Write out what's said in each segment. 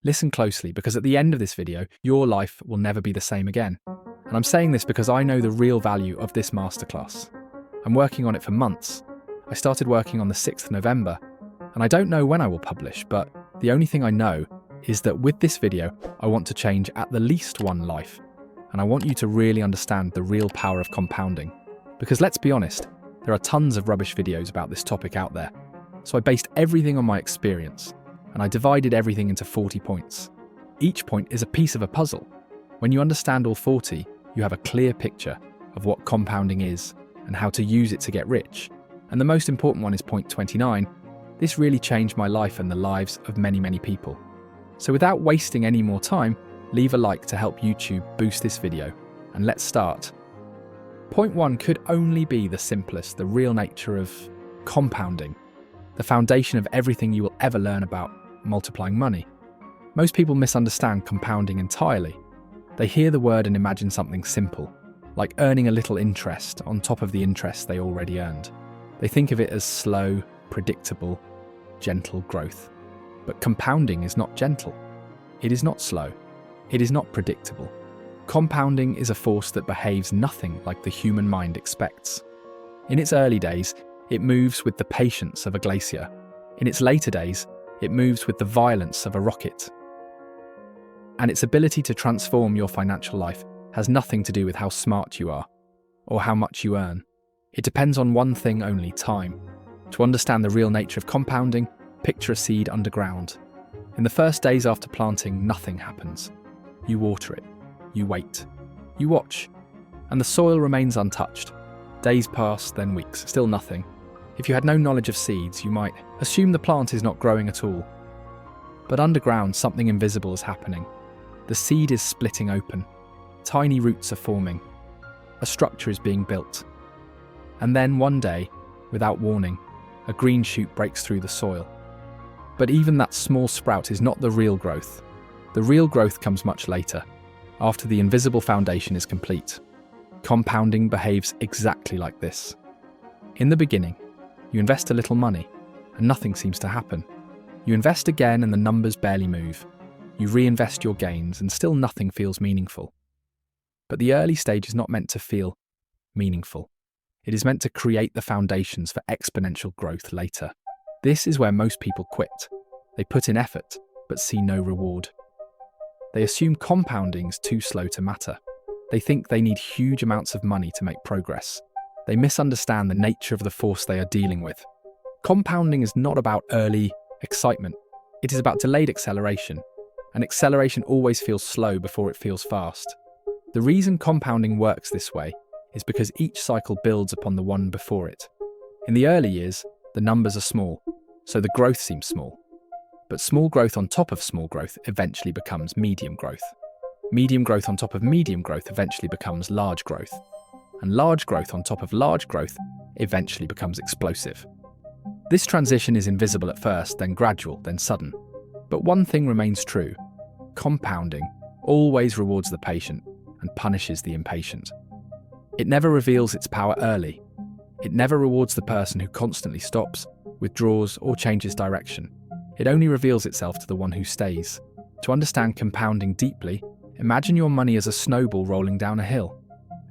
Listen closely, because at the end of this video, your life will never be the same again. And I'm saying this because I know the real value of this masterclass. I'm working on it for months. I started working on the 6th of November, and I don't know when I will publish, but the only thing I know is that with this video, I want to change at the least one life. And I want you to really understand the real power of compounding. Because let's be honest, there are tons of rubbish videos about this topic out there. So I based everything on my experience, and I divided everything into 40 points. Each point is a piece of a puzzle. When you understand all 40, you have a clear picture of what compounding is and how to use it to get rich. And the most important one is point 29. This really changed my life and the lives of many, many people. So without wasting any more time, leave a like to help YouTube boost this video. And let's start. Point 1 could only be the simplest, the real nature of compounding, the foundation of everything you will ever learn about multiplying money. Most people misunderstand compounding entirely. They hear the word and imagine something simple, like earning a little interest on top of the interest they already earned. They think of it as slow, predictable, gentle growth. But compounding is not gentle. It is not slow. It is not predictable. Compounding is a force that behaves nothing like the human mind expects. In its early days, it moves with the patience of a glacier. In its later days, it moves with the violence of a rocket. And its ability to transform your financial life has nothing to do with how smart you are or how much you earn. It depends on one thing only: time. To understand the real nature of compounding, picture a seed underground. In the first days after planting, nothing happens. You water it, you wait, you watch, and the soil remains untouched. Days pass, then weeks, still nothing. If you had no knowledge of seeds, you might assume the plant is not growing at all. But underground, something invisible is happening. The seed is splitting open. Tiny roots are forming. A structure is being built. And then one day, without warning, a green shoot breaks through the soil. But even that small sprout is not the real growth. The real growth comes much later, after the invisible foundation is complete. Compounding behaves exactly like this. In the beginning, you invest a little money, and nothing seems to happen. You invest again, and the numbers barely move. You reinvest your gains, and still nothing feels meaningful. But the early stage is not meant to feel meaningful. It is meant to create the foundations for exponential growth later. This is where most people quit. They put in effort, but see no reward. They assume compounding is too slow to matter. They think they need huge amounts of money to make progress. They misunderstand the nature of the force they are dealing with. Compounding is not about early excitement. It is about delayed acceleration. And acceleration always feels slow before it feels fast. The reason compounding works this way is because each cycle builds upon the one before it. In the early years, the numbers are small, so the growth seems small. But small growth on top of small growth eventually becomes medium growth. Medium growth on top of medium growth eventually becomes large growth. And large growth on top of large growth eventually becomes explosive. This transition is invisible at first, then gradual, then sudden. But one thing remains true: compounding always rewards the patient and punishes the impatient. It never reveals its power early. It never rewards the person who constantly stops, withdraws, or changes direction. It only reveals itself to the one who stays. To understand compounding deeply, imagine your money as a snowball rolling down a hill.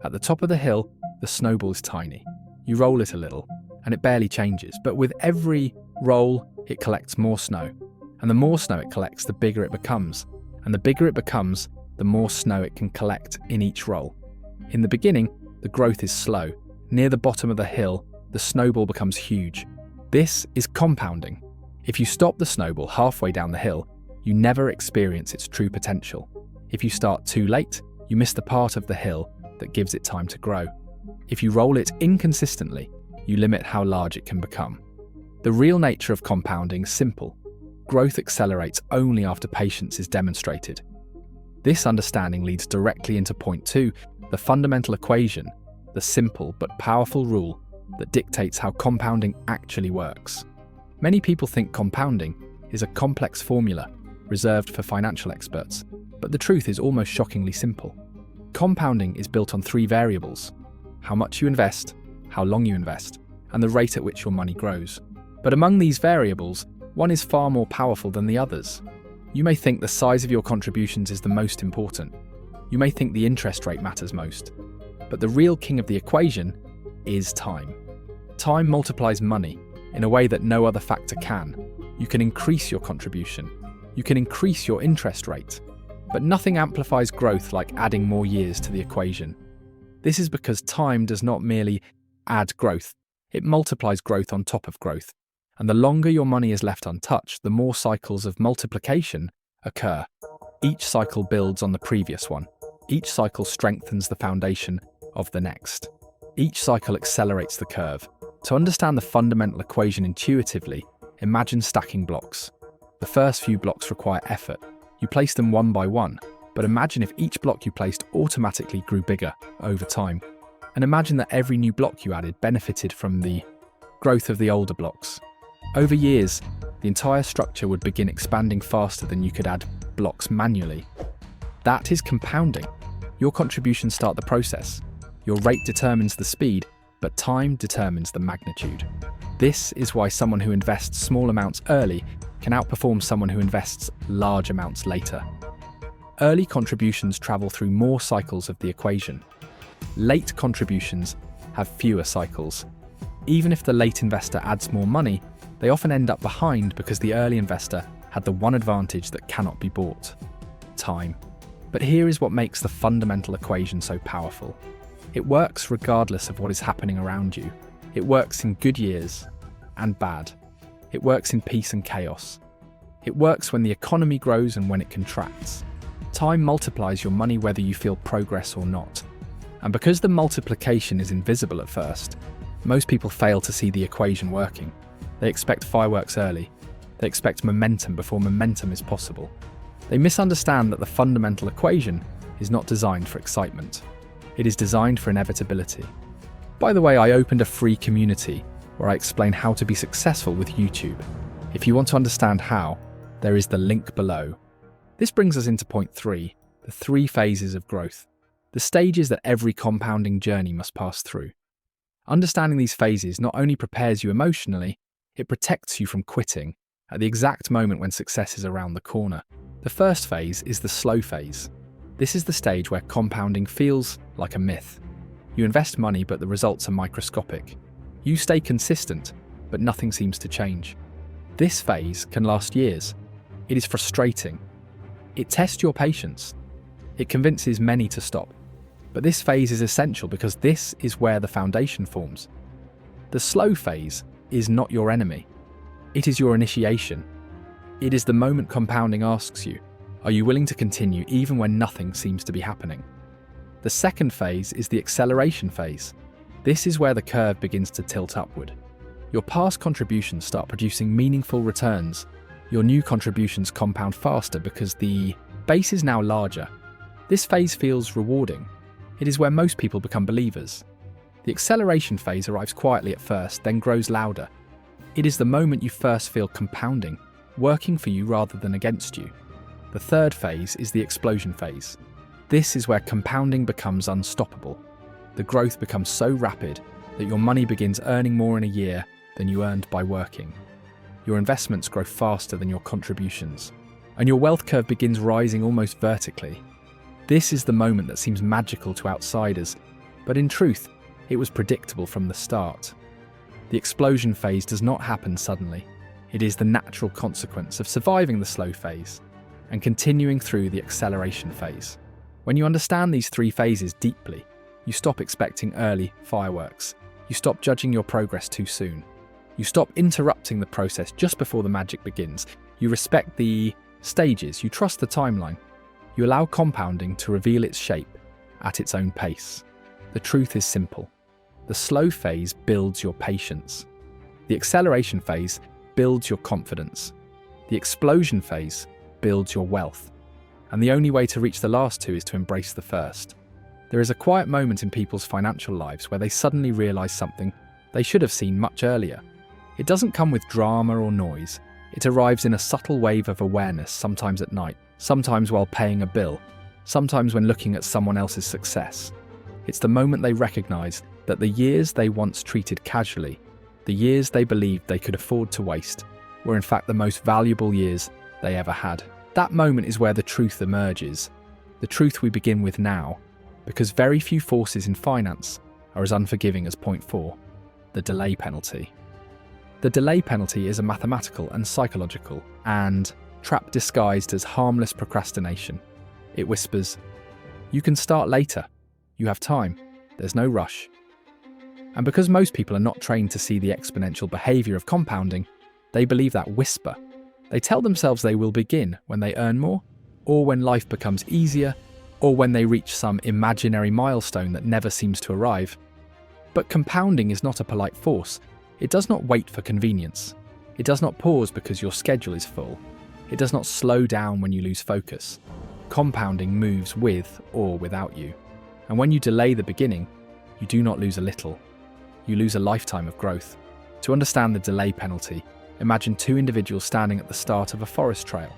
At the top of the hill, the snowball is tiny. You roll it a little, and it barely changes. But with every roll, it collects more snow. And the more snow it collects, the bigger it becomes. And the bigger it becomes, the more snow it can collect in each roll. In the beginning, the growth is slow. Near the bottom of the hill, the snowball becomes huge. This is compounding. If you stop the snowball halfway down the hill, you never experience its true potential. If you start too late, you miss the part of the hill that gives it time to grow. If you roll it inconsistently, you limit how large it can become. The real nature of compounding is simple. Growth accelerates only after patience is demonstrated. This understanding leads directly into point 2, the fundamental equation, the simple but powerful rule that dictates how compounding actually works. Many people think compounding is a complex formula reserved for financial experts, but the truth is almost shockingly simple. Compounding is built on 3 variables: how much you invest, how long you invest, and the rate at which your money grows. But among these variables, one is far more powerful than the others: You may think the size of your contributions is the most important. You may think the interest rate matters most. But the real king of the equation is time. Time multiplies money in a way that no other factor can. You can increase your contribution. You can increase your interest rate. But nothing amplifies growth like adding more years to the equation. This is because time does not merely add growth, it multiplies growth on top of growth. And the longer your money is left untouched, the more cycles of multiplication occur. Each cycle builds on the previous one. Each cycle strengthens the foundation of the next. Each cycle accelerates the curve. To understand the fundamental equation intuitively, imagine stacking blocks. The first few blocks require effort. You place them one by one, but imagine if each block you placed automatically grew bigger over time. And imagine that every new block you added benefited from the growth of the older blocks. Over years, the entire structure would begin expanding faster than you could add blocks manually. That is compounding. Your contributions start the process. Your rate determines the speed, but time determines the magnitude. This is why someone who invests small amounts early can outperform someone who invests large amounts later. Early contributions travel through more cycles of the equation. Late contributions have fewer cycles. Even if the late investor adds more money, they often end up behind because the early investor had the one advantage that cannot be bought: time. But here is what makes the fundamental equation so powerful. It works regardless of what is happening around you. It works in good years and bad. It works in peace and chaos. It works when the economy grows and when it contracts. Time multiplies your money whether you feel progress or not. And because the multiplication is invisible at first, most people fail to see the equation working. They expect fireworks early. They expect momentum before momentum is possible. They misunderstand that the fundamental equation is not designed for excitement. It is designed for inevitability. By the way, I opened a free community where I explain how to be successful with YouTube. If you want to understand how, there is the link below. This brings us into point 3, the 3 phases of growth, the stages that every compounding journey must pass through. Understanding these phases not only prepares you emotionally, it protects you from quitting at the exact moment when success is around the corner. The first phase is the slow phase. This is the stage where compounding feels like a myth. You invest money, but the results are microscopic. You stay consistent, but nothing seems to change. This phase can last years. It is frustrating. It tests your patience. It convinces many to stop. But this phase is essential because this is where the foundation forms. The slow phase is not your enemy. It is your initiation. It is the moment compounding asks you, are you willing to continue even when nothing seems to be happening? The second phase is the acceleration phase. This is where the curve begins to tilt upward. Your past contributions start producing meaningful returns. Your new contributions compound faster because the base is now larger. This phase feels rewarding. It is where most people become believers. The acceleration phase arrives quietly at first, then grows louder. It is the moment you first feel compounding, working for you rather than against you. The third phase is the explosion phase. This is where compounding becomes unstoppable. The growth becomes so rapid that your money begins earning more in a year than you earned by working. Your investments grow faster than your contributions, and your wealth curve begins rising almost vertically. This is the moment that seems magical to outsiders, but in truth, it was predictable from the start. The explosion phase does not happen suddenly. It is the natural consequence of surviving the slow phase and continuing through the acceleration phase. When you understand these 3 phases deeply, you stop expecting early fireworks. You stop judging your progress too soon. You stop interrupting the process just before the magic begins. You respect the stages. You trust the timeline. You allow compounding to reveal its shape at its own pace. The truth is simple. The slow phase builds your patience. The acceleration phase builds your confidence. The explosion phase builds your wealth. And the only way to reach the last 2 is to embrace the first. There is a quiet moment in people's financial lives where they suddenly realize something they should have seen much earlier. It doesn't come with drama or noise. It arrives in a subtle wave of awareness, sometimes at night, sometimes while paying a bill, sometimes when looking at someone else's success. It's the moment they recognize that the years they once treated casually, the years they believed they could afford to waste, were in fact the most valuable years they ever had. That moment is where the truth emerges, the truth we begin with now, because very few forces in finance are as unforgiving as point 4, the delay penalty. The delay penalty is a mathematical and psychological and trap disguised as harmless procrastination. It whispers, "You can start later. You have time. There's no rush." And because most people are not trained to see the exponential behaviour of compounding, they believe that whisper. They tell themselves they will begin when they earn more, or when life becomes easier, or when they reach some imaginary milestone that never seems to arrive. But compounding is not a polite force. It does not wait for convenience. It does not pause because your schedule is full. It does not slow down when you lose focus. Compounding moves with or without you. And when you delay the beginning, you do not lose a little. You lose a lifetime of growth. To understand the delay penalty, imagine two individuals standing at the start of a forest trail.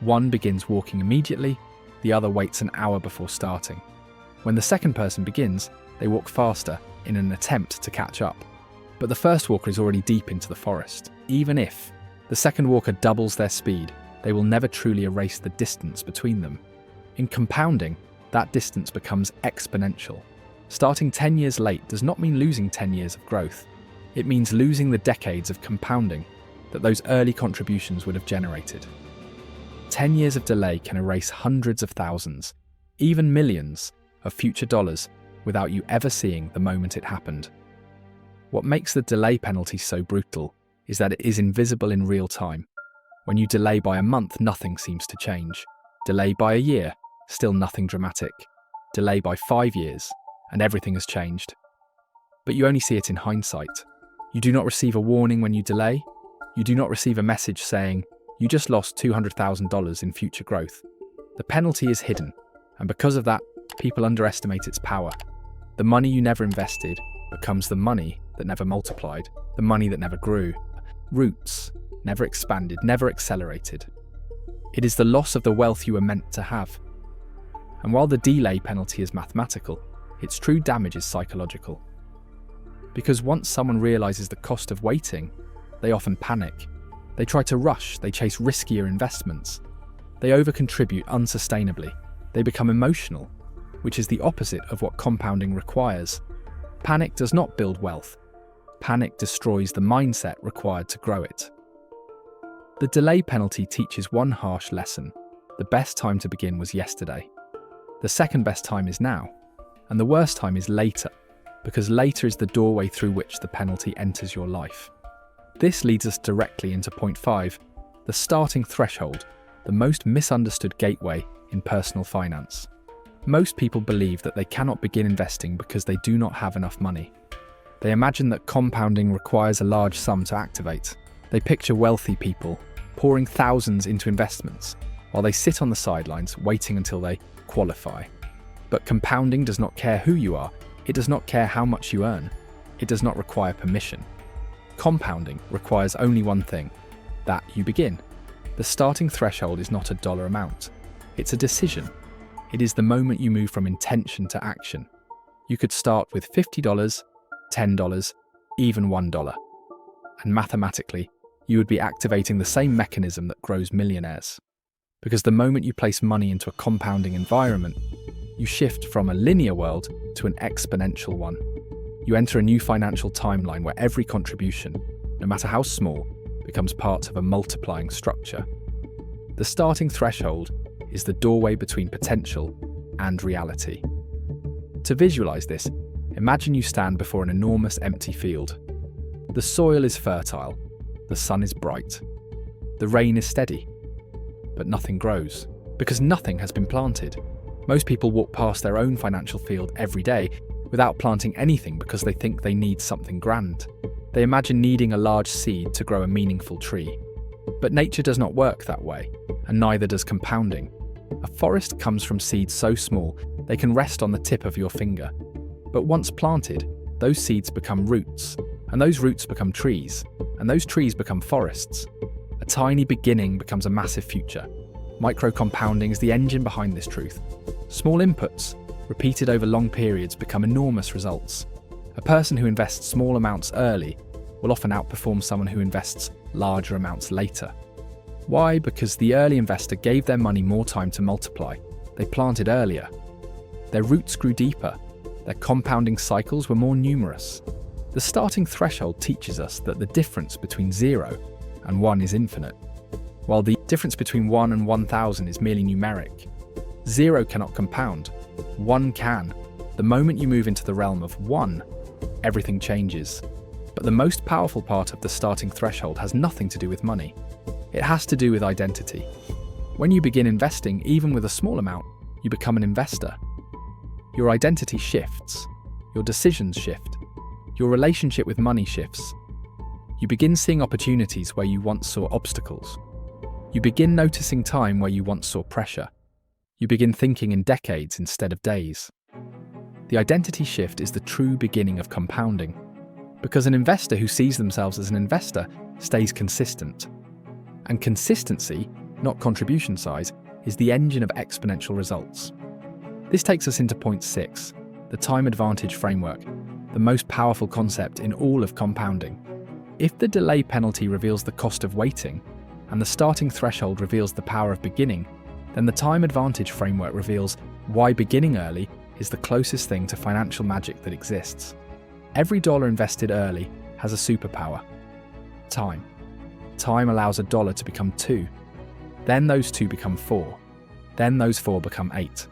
One begins walking immediately, the other waits an hour before starting. When the second person begins, they walk faster in an attempt to catch up. But the first walker is already deep into the forest. Even if the second walker doubles their speed, they will never truly erase the distance between them. In compounding, that distance becomes exponential. Starting 10 years late does not mean losing 10 years of growth. It means losing the decades of compounding that those early contributions would have generated. 10 years of delay can erase hundreds of thousands, even millions, of future dollars without you ever seeing the moment it happened. What makes the delay penalty so brutal is that it is invisible in real time. When you delay by a month, nothing seems to change. Delay by a year, still nothing dramatic. Delay by 5 years, and everything has changed. But you only see it in hindsight. You do not receive a warning when you delay. You do not receive a message saying, "You just lost $200,000 in future growth." The penalty is hidden, and because of that, people underestimate its power. The money you never invested becomes the money that never multiplied, the money that never grew. Roots, never expanded, never accelerated. It is the loss of the wealth you were meant to have. And while the delay penalty is mathematical, its true damage is psychological. Because once someone realizes the cost of waiting, they often panic. They try to rush, they chase riskier investments. They overcontribute unsustainably. They become emotional, which is the opposite of what compounding requires. Panic does not build wealth. Panic destroys the mindset required to grow it. The delay penalty teaches one harsh lesson. The best time to begin was yesterday. The second best time is now. And the worst time is later, because later is the doorway through which the penalty enters your life. This leads us directly into point 5, the starting threshold, the most misunderstood gateway in personal finance. Most people believe that they cannot begin investing because they do not have enough money. They imagine that compounding requires a large sum to activate. They picture wealthy people pouring thousands into investments, while they sit on the sidelines waiting until they qualify. But compounding does not care who you are. It does not care how much you earn. It does not require permission. Compounding requires only one thing, that you begin. The starting threshold is not a dollar amount. It's a decision. It is the moment you move from intention to action. You could start with $50, $10, even $1. And mathematically, you would be activating the same mechanism that grows millionaires. Because the moment you place money into a compounding environment, you shift from a linear world to an exponential one. You enter a new financial timeline where every contribution, no matter how small, becomes part of a multiplying structure. The starting threshold is the doorway between potential and reality. To visualize this, imagine you stand before an enormous empty field. The soil is fertile, the sun is bright, the rain is steady, but nothing grows, because nothing has been planted. Most people walk past their own financial field every day without planting anything because they think they need something grand. They imagine needing a large seed to grow a meaningful tree. But nature does not work that way, and neither does compounding. A forest comes from seeds so small they can rest on the tip of your finger. But once planted, those seeds become roots, and those roots become trees, and those trees become forests. A tiny beginning becomes a massive future. Micro-compounding is the engine behind this truth. Small inputs, repeated over long periods, become enormous results. A person who invests small amounts early will often outperform someone who invests larger amounts later. Why? Because the early investor gave their money more time to multiply. They planted earlier. Their roots grew deeper. Their compounding cycles were more numerous. The starting threshold teaches us that the difference between 0 and 1 is infinite, while the difference between 1 and 1,000 is merely numeric. 0 cannot compound. 1 can. The moment you move into the realm of 1, everything changes. But the most powerful part of the starting threshold has nothing to do with money. It has to do with identity. When you begin investing, even with a small amount, you become an investor. Your identity shifts. Your decisions shift. Your relationship with money shifts. You begin seeing opportunities where you once saw obstacles. You begin noticing time where you once saw pressure. You begin thinking in decades instead of days. The identity shift is the true beginning of compounding, because an investor who sees themselves as an investor stays consistent. And consistency, not contribution size, is the engine of exponential results. This takes us into point 6, the time advantage framework, the most powerful concept in all of compounding. If the delay penalty reveals the cost of waiting, and the starting threshold reveals the power of beginning, then the time advantage framework reveals why beginning early is the closest thing to financial magic that exists. Every dollar invested early has a superpower: time. Time allows a dollar to become 2. Then those 2 become 4. Then those 4 become 8.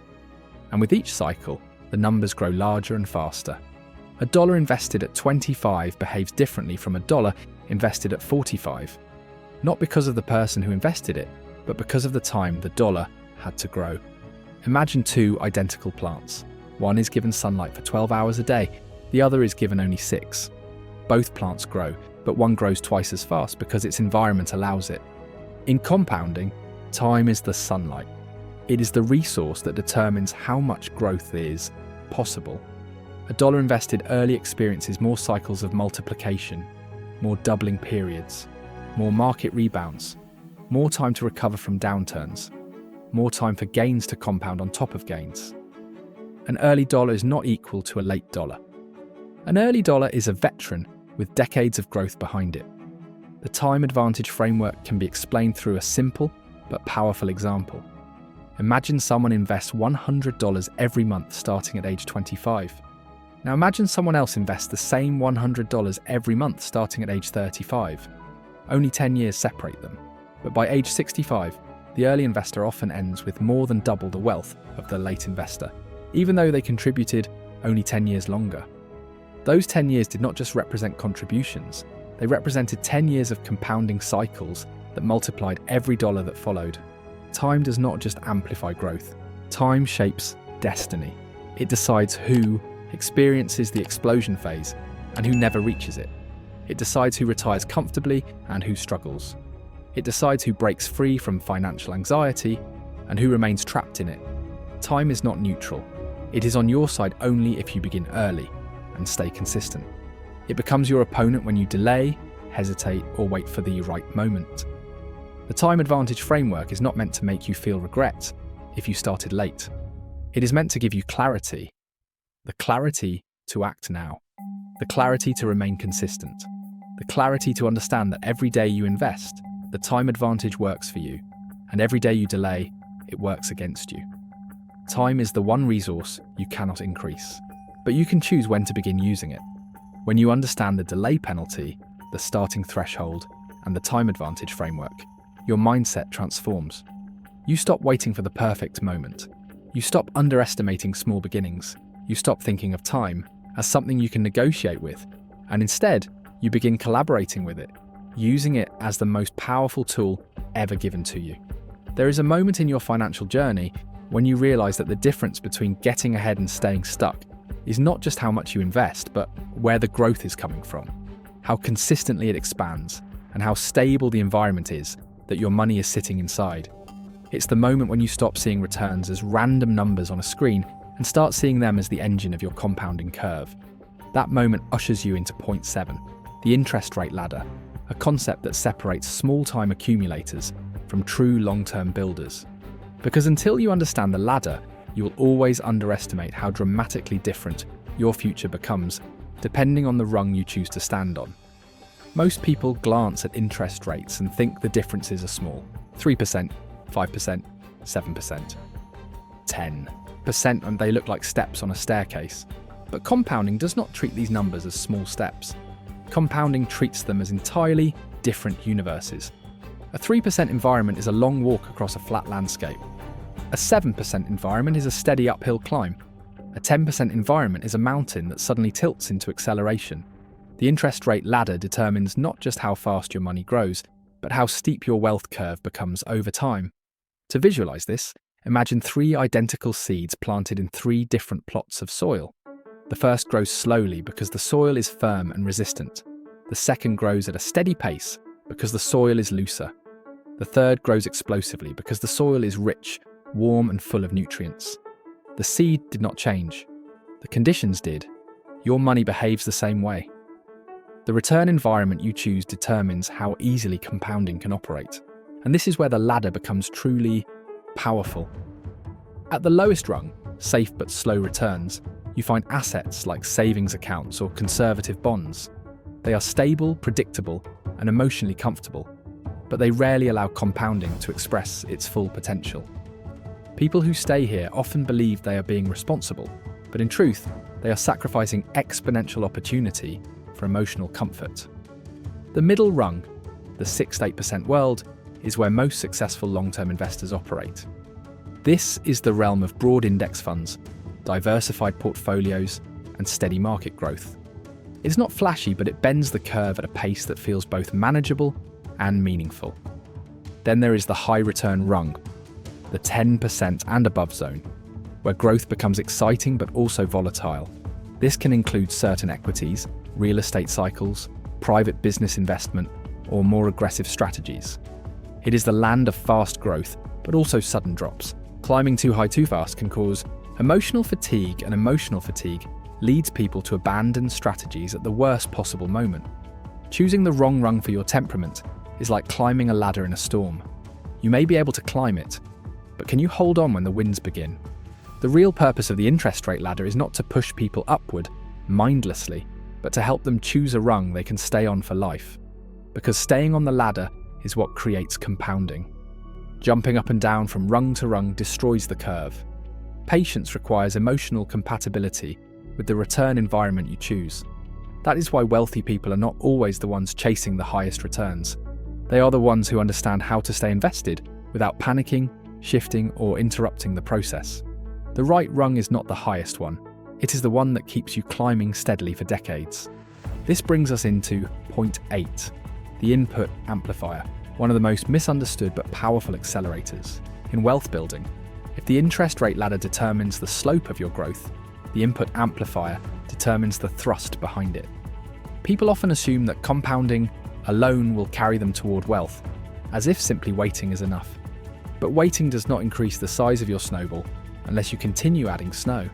And with each cycle, the numbers grow larger and faster. A dollar invested at 25 behaves differently from a dollar invested at 45. Not because of the person who invested it, but because of the time the dollar had to grow. Imagine 2 identical plants. One is given sunlight for 12 hours a day, the other is given only 6. Both plants grow, but one grows twice as fast because its environment allows it. In compounding, time is the sunlight. It is the resource that determines how much growth is possible. A dollar invested early experiences more cycles of multiplication, more doubling periods, more market rebounds, more time to recover from downturns, more time for gains to compound on top of gains. An early dollar is not equal to a late dollar. An early dollar is a veteran with decades of growth behind it. The time advantage framework can be explained through a simple but powerful example. Imagine someone invests $100 every month starting at age 25. Now imagine someone else invests the same $100 every month starting at age 35. Only 10 years separate them. But by age 65, the early investor often ends with more than double the wealth of the late investor, even though they contributed only 10 years longer. Those 10 years did not just represent contributions, they represented 10 years of compounding cycles that multiplied every dollar that followed. Time does not just amplify growth. Time shapes destiny. It decides who experiences the explosion phase and who never reaches it. It decides who retires comfortably and who struggles. It decides who breaks free from financial anxiety and who remains trapped in it. Time is not neutral. It is on your side only if you begin early and stay consistent. It becomes your opponent when you delay, hesitate, or wait for the right moment. The time advantage framework is not meant to make you feel regret if you started late. It is meant to give you clarity. The clarity to act now. The clarity to remain consistent. The clarity to understand that every day you invest, the time advantage works for you, and every day you delay, it works against you. Time is the one resource you cannot increase, but you can choose when to begin using it. When you understand the delay penalty, the starting threshold, and the time advantage framework, your mindset transforms. You stop waiting for the perfect moment. You stop underestimating small beginnings. You stop thinking of time as something you can negotiate with, and instead, you begin collaborating with it, using it as the most powerful tool ever given to you. There is a moment in your financial journey when you realize that the difference between getting ahead and staying stuck is not just how much you invest, but where the growth is coming from, how consistently it expands, and how stable the environment is that your money is sitting inside. It's the moment when you stop seeing returns as random numbers on a screen and start seeing them as the engine of your compounding curve. That moment ushers you into point 7, the interest rate ladder, a concept that separates small-time accumulators from true long-term builders. Because until you understand the ladder, you will always underestimate how dramatically different your future becomes, depending on the rung you choose to stand on. Most people glance at interest rates and think the differences are small. 3%, 5%, 7%, 10%, and they look like steps on a staircase. But compounding does not treat these numbers as small steps. Compounding treats them as entirely different universes. A 3% environment is a long walk across a flat landscape. A 7% environment is a steady uphill climb. A 10% environment is a mountain that suddenly tilts into acceleration. The interest rate ladder determines not just how fast your money grows, but how steep your wealth curve becomes over time. To visualize this, imagine 3 identical seeds planted in 3 different plots of soil. The first grows slowly because the soil is firm and resistant. The second grows at a steady pace because the soil is looser. The third grows explosively because the soil is rich, warm and full of nutrients. The seed did not change. The conditions did. Your money behaves the same way. The return environment you choose determines how easily compounding can operate. And this is where the ladder becomes truly powerful. At the lowest rung, safe but slow returns, you find assets like savings accounts or conservative bonds. They are stable, predictable, and emotionally comfortable, but they rarely allow compounding to express its full potential. People who stay here often believe they are being responsible, but in truth, they are sacrificing exponential opportunity for emotional comfort. The middle rung, the 6-8% world, is where most successful long-term investors operate. This is the realm of broad index funds, diversified portfolios, and steady market growth. It's not flashy, but it bends the curve at a pace that feels both manageable and meaningful. Then there is the high return rung, the 10% and above zone, where growth becomes exciting but also volatile. This can include certain equities, real estate cycles, private business investment, or more aggressive strategies. It is the land of fast growth, but also sudden drops. Climbing too high too fast can cause emotional fatigue, and emotional fatigue leads people to abandon strategies at the worst possible moment. Choosing the wrong rung for your temperament is like climbing a ladder in a storm. You may be able to climb it, but can you hold on when the winds begin? The real purpose of the interest rate ladder is not to push people upward mindlessly, but to help them choose a rung they can stay on for life. Because staying on the ladder is what creates compounding. Jumping up and down from rung to rung destroys the curve. Patience requires emotional compatibility with the return environment you choose. That is why wealthy people are not always the ones chasing the highest returns. They are the ones who understand how to stay invested without panicking, shifting, or interrupting the process. The right rung is not the highest one. It is the one that keeps you climbing steadily for decades. This brings us into point 8, the input amplifier, one of the most misunderstood but powerful accelerators. In wealth building, if the interest rate ladder determines the slope of your growth, the input amplifier determines the thrust behind it. People often assume that compounding alone will carry them toward wealth, as if simply waiting is enough. But waiting does not increase the size of your snowball unless you continue adding snow.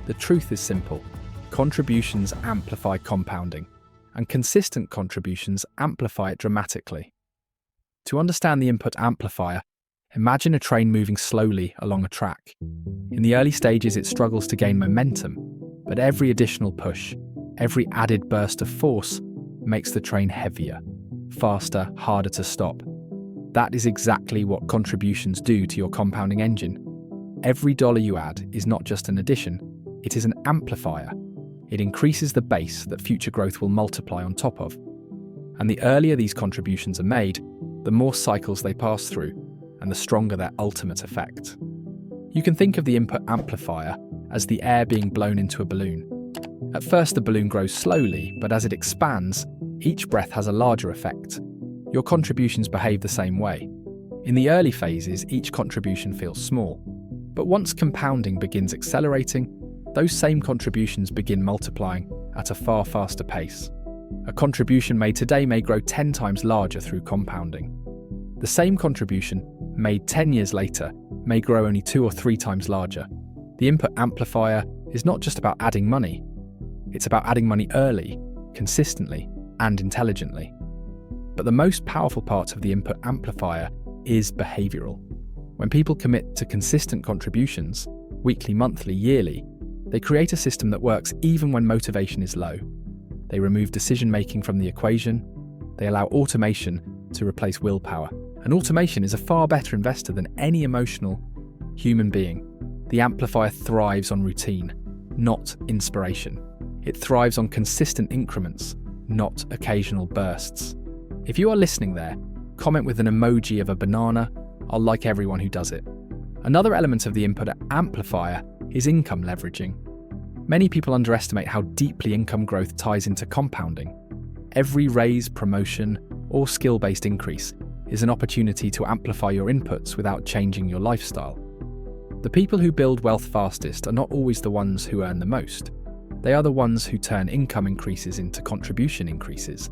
The truth is simple. Contributions amplify compounding, and consistent contributions amplify it dramatically. To understand the input amplifier, imagine a train moving slowly along a track. In the early stages, it struggles to gain momentum, but every additional push, every added burst of force, makes the train heavier, faster, harder to stop. That is exactly what contributions do to your compounding engine. Every dollar you add is not just an addition, it is an amplifier. It increases the base that future growth will multiply on top of. And the earlier these contributions are made, the more cycles they pass through, and the stronger their ultimate effect. You can think of the input amplifier as the air being blown into a balloon. At first, the balloon grows slowly, but as it expands, each breath has a larger effect. Your contributions behave the same way. In the early phases, each contribution feels small. But once compounding begins accelerating, those same contributions begin multiplying at a far faster pace. A contribution made today may grow 10 times larger through compounding. The same contribution made 10 years later may grow only 2 or 3 times larger. The input amplifier is not just about adding money. It's about adding money early, consistently, and intelligently. But the most powerful part of the input amplifier is behavioral. When people commit to consistent contributions, weekly, monthly, yearly, they create a system that works even when motivation is low. They remove decision-making from the equation, they allow automation to replace willpower, And automation is a far better investor than any emotional human being. The amplifier thrives on routine, not inspiration. It thrives on consistent increments, not occasional bursts. If you are listening there, comment with an emoji of a banana. I'll like everyone who does it. Another element of the input amplifier is income leveraging. Many people underestimate how deeply income growth ties into compounding. Every raise, promotion, or skill-based increase is an opportunity to amplify your inputs without changing your lifestyle. The people who build wealth fastest are not always the ones who earn the most. They are the ones who turn income increases into contribution increases.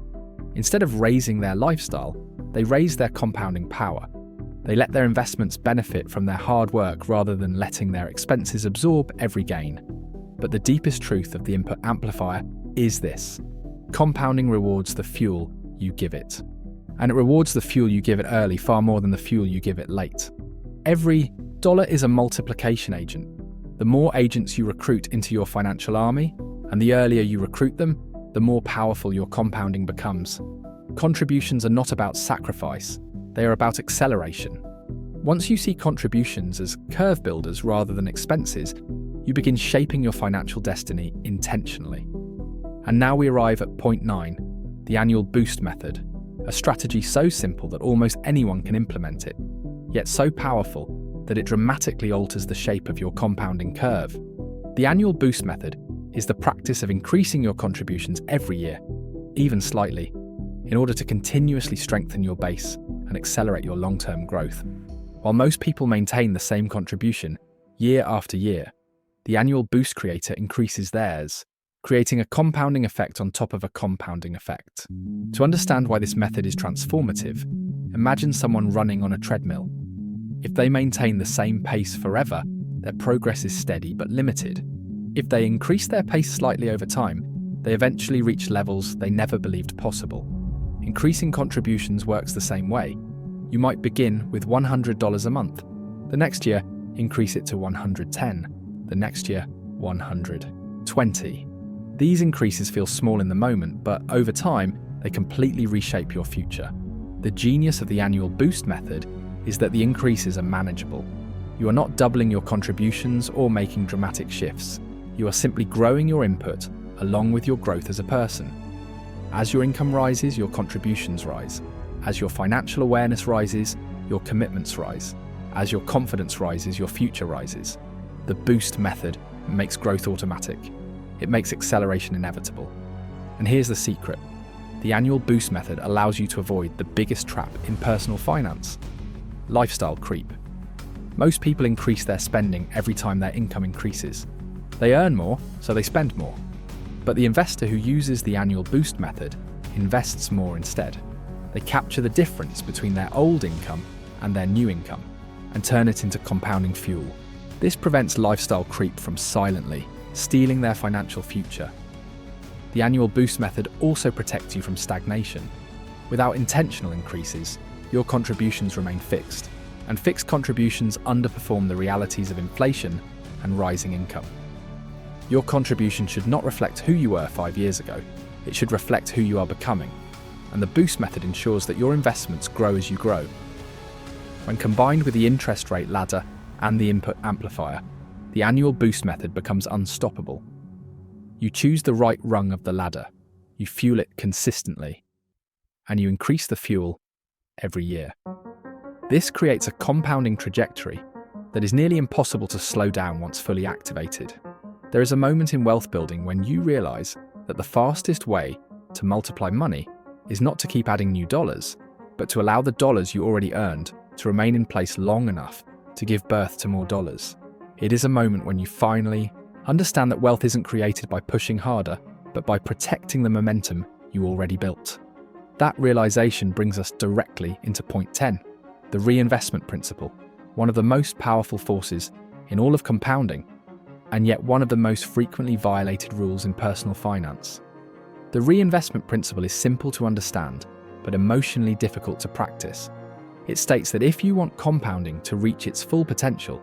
Instead of raising their lifestyle, they raise their compounding power. They let their investments benefit from their hard work rather than letting their expenses absorb every gain. But the deepest truth of the input amplifier is this: compounding rewards the fuel you give it. And it rewards the fuel you give it early far more than the fuel you give it late. Every dollar is a multiplication agent. The more agents you recruit into your financial army, and the earlier you recruit them, the more powerful your compounding becomes. Contributions are not about sacrifice, they are about acceleration. Once you see contributions as curve builders rather than expenses, you begin shaping your financial destiny intentionally. And now we arrive at point 9, the annual boost method, a strategy so simple that almost anyone can implement it, yet so powerful that it dramatically alters the shape of your compounding curve. The annual boost method is the practice of increasing your contributions every year, even slightly, in order to continuously strengthen your base and accelerate your long-term growth. While most people maintain the same contribution year after year, the annual boost creator increases theirs, creating a compounding effect on top of a compounding effect. To understand why this method is transformative, imagine someone running on a treadmill. If they maintain the same pace forever, their progress is steady but limited. If they increase their pace slightly over time, they eventually reach levels they never believed possible. Increasing contributions works the same way. You might begin with $100 a month. The next year, increase it to $110. The next year, $120. These increases feel small in the moment, but over time, they completely reshape your future. The genius of the annual boost method is that the increases are manageable. You are not doubling your contributions or making dramatic shifts. You are simply growing your input along with your growth as a person. As your income rises, your contributions rise. As your financial awareness rises, your commitments rise. As your confidence rises, your future rises. The boost method makes growth automatic. It makes acceleration inevitable. And here's the secret. The annual boost method allows you to avoid the biggest trap in personal finance: lifestyle creep. Most people increase their spending every time their income increases. They earn more, so they spend more. But the investor who uses the annual boost method invests more instead. They capture the difference between their old income and their new income and turn it into compounding fuel. This prevents lifestyle creep from silently stealing their financial future. The annual boost method also protects you from stagnation. Without intentional increases, your contributions remain fixed, and fixed contributions underperform the realities of inflation and rising income. Your contribution should not reflect who you were 5 years ago. It should reflect who you are becoming. And the boost method ensures that your investments grow as you grow. When combined with the interest rate ladder and the input amplifier, the annual boost method becomes unstoppable. You choose the right rung of the ladder, you fuel it consistently, and you increase the fuel every year. This creates a compounding trajectory that is nearly impossible to slow down once fully activated. There is a moment in wealth building when you realize that the fastest way to multiply money is not to keep adding new dollars, but to allow the dollars you already earned to remain in place long enough to give birth to more dollars. It is a moment when you finally understand that wealth isn't created by pushing harder, but by protecting the momentum you already built. That realization brings us directly into point 10, the reinvestment principle, one of the most powerful forces in all of compounding, and yet one of the most frequently violated rules in personal finance. The reinvestment principle is simple to understand, but emotionally difficult to practice. It states that if you want compounding to reach its full potential,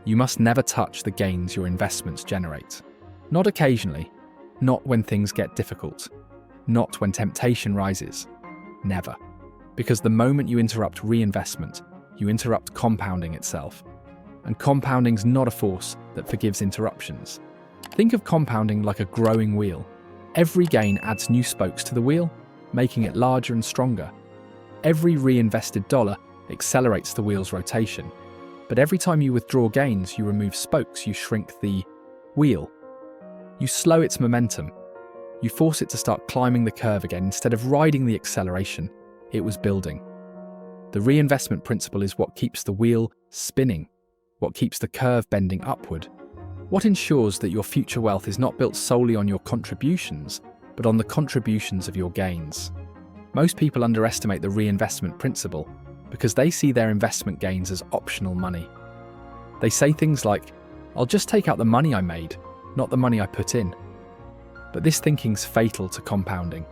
you must never touch the gains your investments generate. Not occasionally, not when things get difficult, not when temptation rises. Never. Because the moment you interrupt reinvestment, you interrupt compounding itself. And compounding's not a force that forgives interruptions. Think of compounding like a growing wheel. Every gain adds new spokes to the wheel, making it larger and stronger. Every reinvested dollar accelerates the wheel's rotation. But every time you withdraw gains, you remove spokes, you shrink the wheel. You slow its momentum. You force it to start climbing the curve again instead of riding the acceleration it was building. The reinvestment principle is what keeps the wheel spinning, what keeps the curve bending upward, what ensures that your future wealth is not built solely on your contributions, but on the contributions of your gains. Most people underestimate the reinvestment principle because they see their investment gains as optional money. They say things like, "I'll just take out the money I made, not the money I put in." But this thinking's fatal to compounding.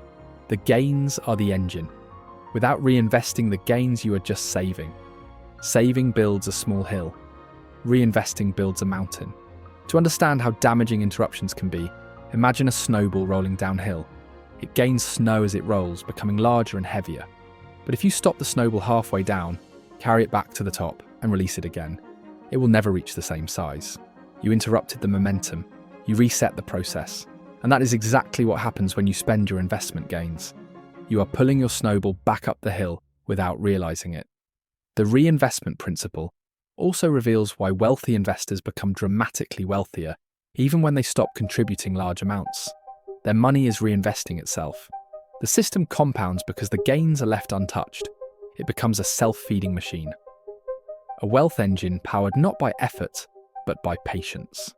The gains are the engine. Without reinvesting the gains, you are just saving. Saving builds a small hill. Reinvesting builds a mountain. To understand how damaging interruptions can be, imagine a snowball rolling downhill. It gains snow as it rolls, becoming larger and heavier. But if you stop the snowball halfway down, carry it back to the top, and release it again, it will never reach the same size. You interrupted the momentum. You reset the process. And that is exactly what happens when you spend your investment gains. You are pulling your snowball back up the hill without realizing it. The reinvestment principle also reveals why wealthy investors become dramatically wealthier, even when they stop contributing large amounts. Their money is reinvesting itself. The system compounds because the gains are left untouched. It becomes a self-feeding machine. A wealth engine powered not by effort, but by patience.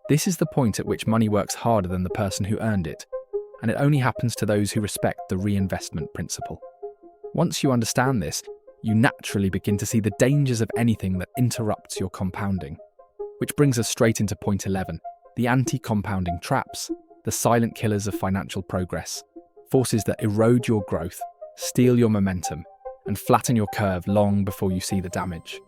This is the point at which money works harder than the person who earned it, and it only happens to those who respect the reinvestment principle. Once you understand this, you naturally begin to see the dangers of anything that interrupts your compounding. Which brings us straight into point 11, the anti-compounding traps, the silent killers of financial progress, forces that erode your growth, steal your momentum, and flatten your curve long before you see the damage.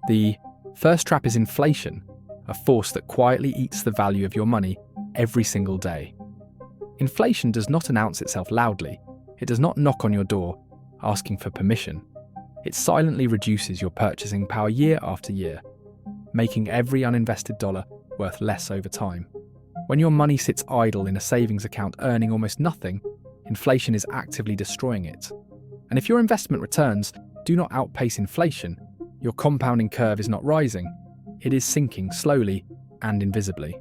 The first trap is inflation, a force that quietly eats the value of your money every single day. Inflation does not announce itself loudly. It does not knock on your door, asking for permission. It silently reduces your purchasing power year after year, making every uninvested dollar worth less over time. When your money sits idle in a savings account earning almost nothing, inflation is actively destroying it. And if your investment returns do not outpace inflation, your compounding curve is not rising, it is sinking slowly and invisibly.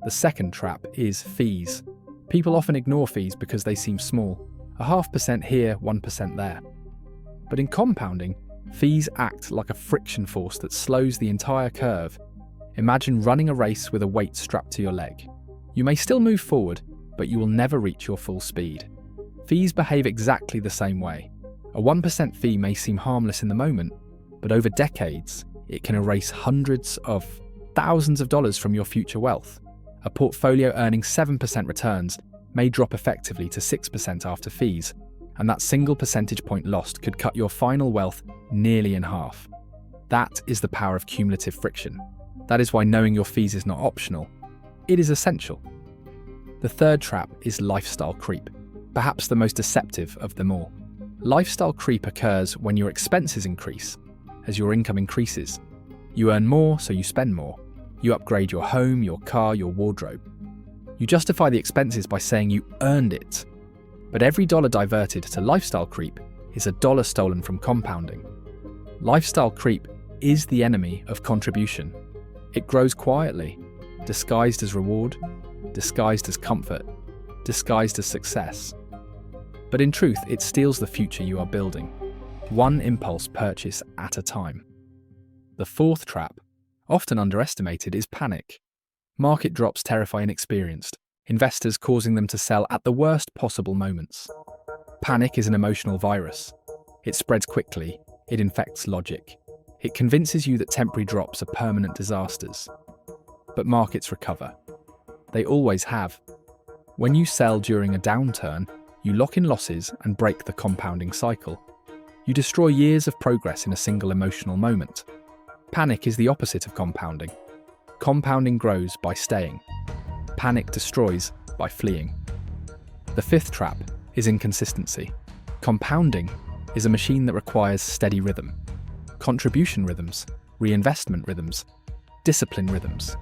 The second trap is fees. People often ignore fees because they seem small, 0.5% here, 1% there. But in compounding, fees act like a friction force that slows the entire curve. Imagine running a race with a weight strapped to your leg. You may still move forward, but you will never reach your full speed. Fees behave exactly the same way. A 1% fee may seem harmless in the moment, but over decades, it can erase hundreds of thousands of dollars from your future wealth. A portfolio earning 7% returns may drop effectively to 6% after fees, and that single percentage point lost could cut your final wealth nearly in half. That is the power of cumulative friction. That is why knowing your fees is not optional. It is essential. The third trap is lifestyle creep, perhaps the most deceptive of them all. Lifestyle creep occurs when your expenses increase, as your income increases. You earn more, so you spend more. You upgrade your home, your car, your wardrobe. You justify the expenses by saying you earned it. But every dollar diverted to lifestyle creep is a dollar stolen from compounding. Lifestyle creep is the enemy of contribution. It grows quietly, disguised as reward, disguised as comfort, disguised as success. But in truth, it steals the future you are building, one impulse purchase at a time. The fourth trap, often underestimated, is panic. Market drops terrify inexperienced, investors causing them to sell at the worst possible moments. Panic is an emotional virus. It spreads quickly, it infects logic. It convinces you that temporary drops are permanent disasters. But markets recover. They always have. When you sell during a downturn, you lock in losses and break the compounding cycle. You destroy years of progress in a single emotional moment. Panic is the opposite of compounding. Compounding grows by staying. Panic destroys by fleeing. The fifth trap is inconsistency. Compounding is a machine that requires steady rhythm, contribution rhythms, reinvestment rhythms, discipline rhythms.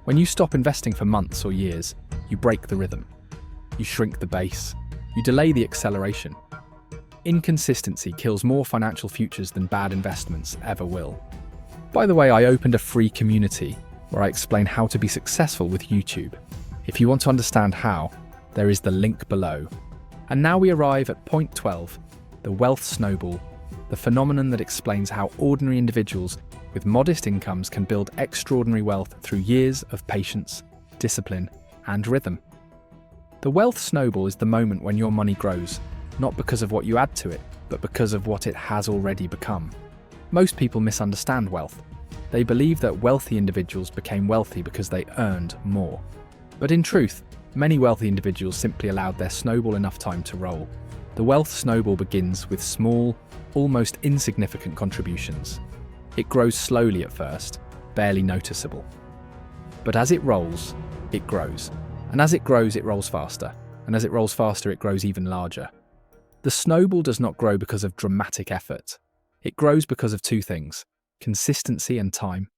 When you stop investing for months or years, you break the rhythm. You shrink the base. You delay the acceleration. Inconsistency kills more financial futures than bad investments ever will. By the way, I opened a free community where I explain how to be successful with YouTube. If you want to understand how, there is the link below. And now we arrive at point 12, the wealth snowball, the phenomenon that explains how ordinary individuals with modest incomes can build extraordinary wealth through years of patience, discipline, and rhythm. The wealth snowball is the moment when your money grows, not because of what you add to it, but because of what it has already become. Most people misunderstand wealth. They believe that wealthy individuals became wealthy because they earned more. But in truth, many wealthy individuals simply allowed their snowball enough time to roll. The wealth snowball begins with small, almost insignificant contributions. It grows slowly at first, barely noticeable. But as it rolls, it grows. And as it grows, it rolls faster. And as it rolls faster, it grows even larger. The snowball does not grow because of dramatic effort. It grows because of two things: consistency and time.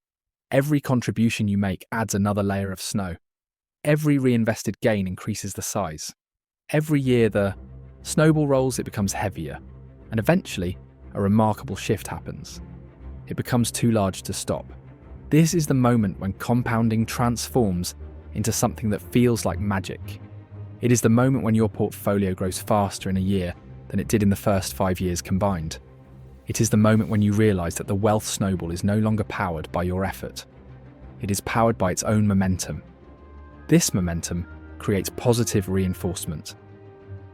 Every contribution you make adds another layer of snow. Every reinvested gain increases the size. Every year the snowball rolls, it becomes heavier. And eventually, a remarkable shift happens. It becomes too large to stop. This is the moment when compounding transforms into something that feels like magic. It is the moment when your portfolio grows faster in a year than it did in the first 5 years combined. It is the moment when you realize that the wealth snowball is no longer powered by your effort. It is powered by its own momentum. This momentum creates positive reinforcement.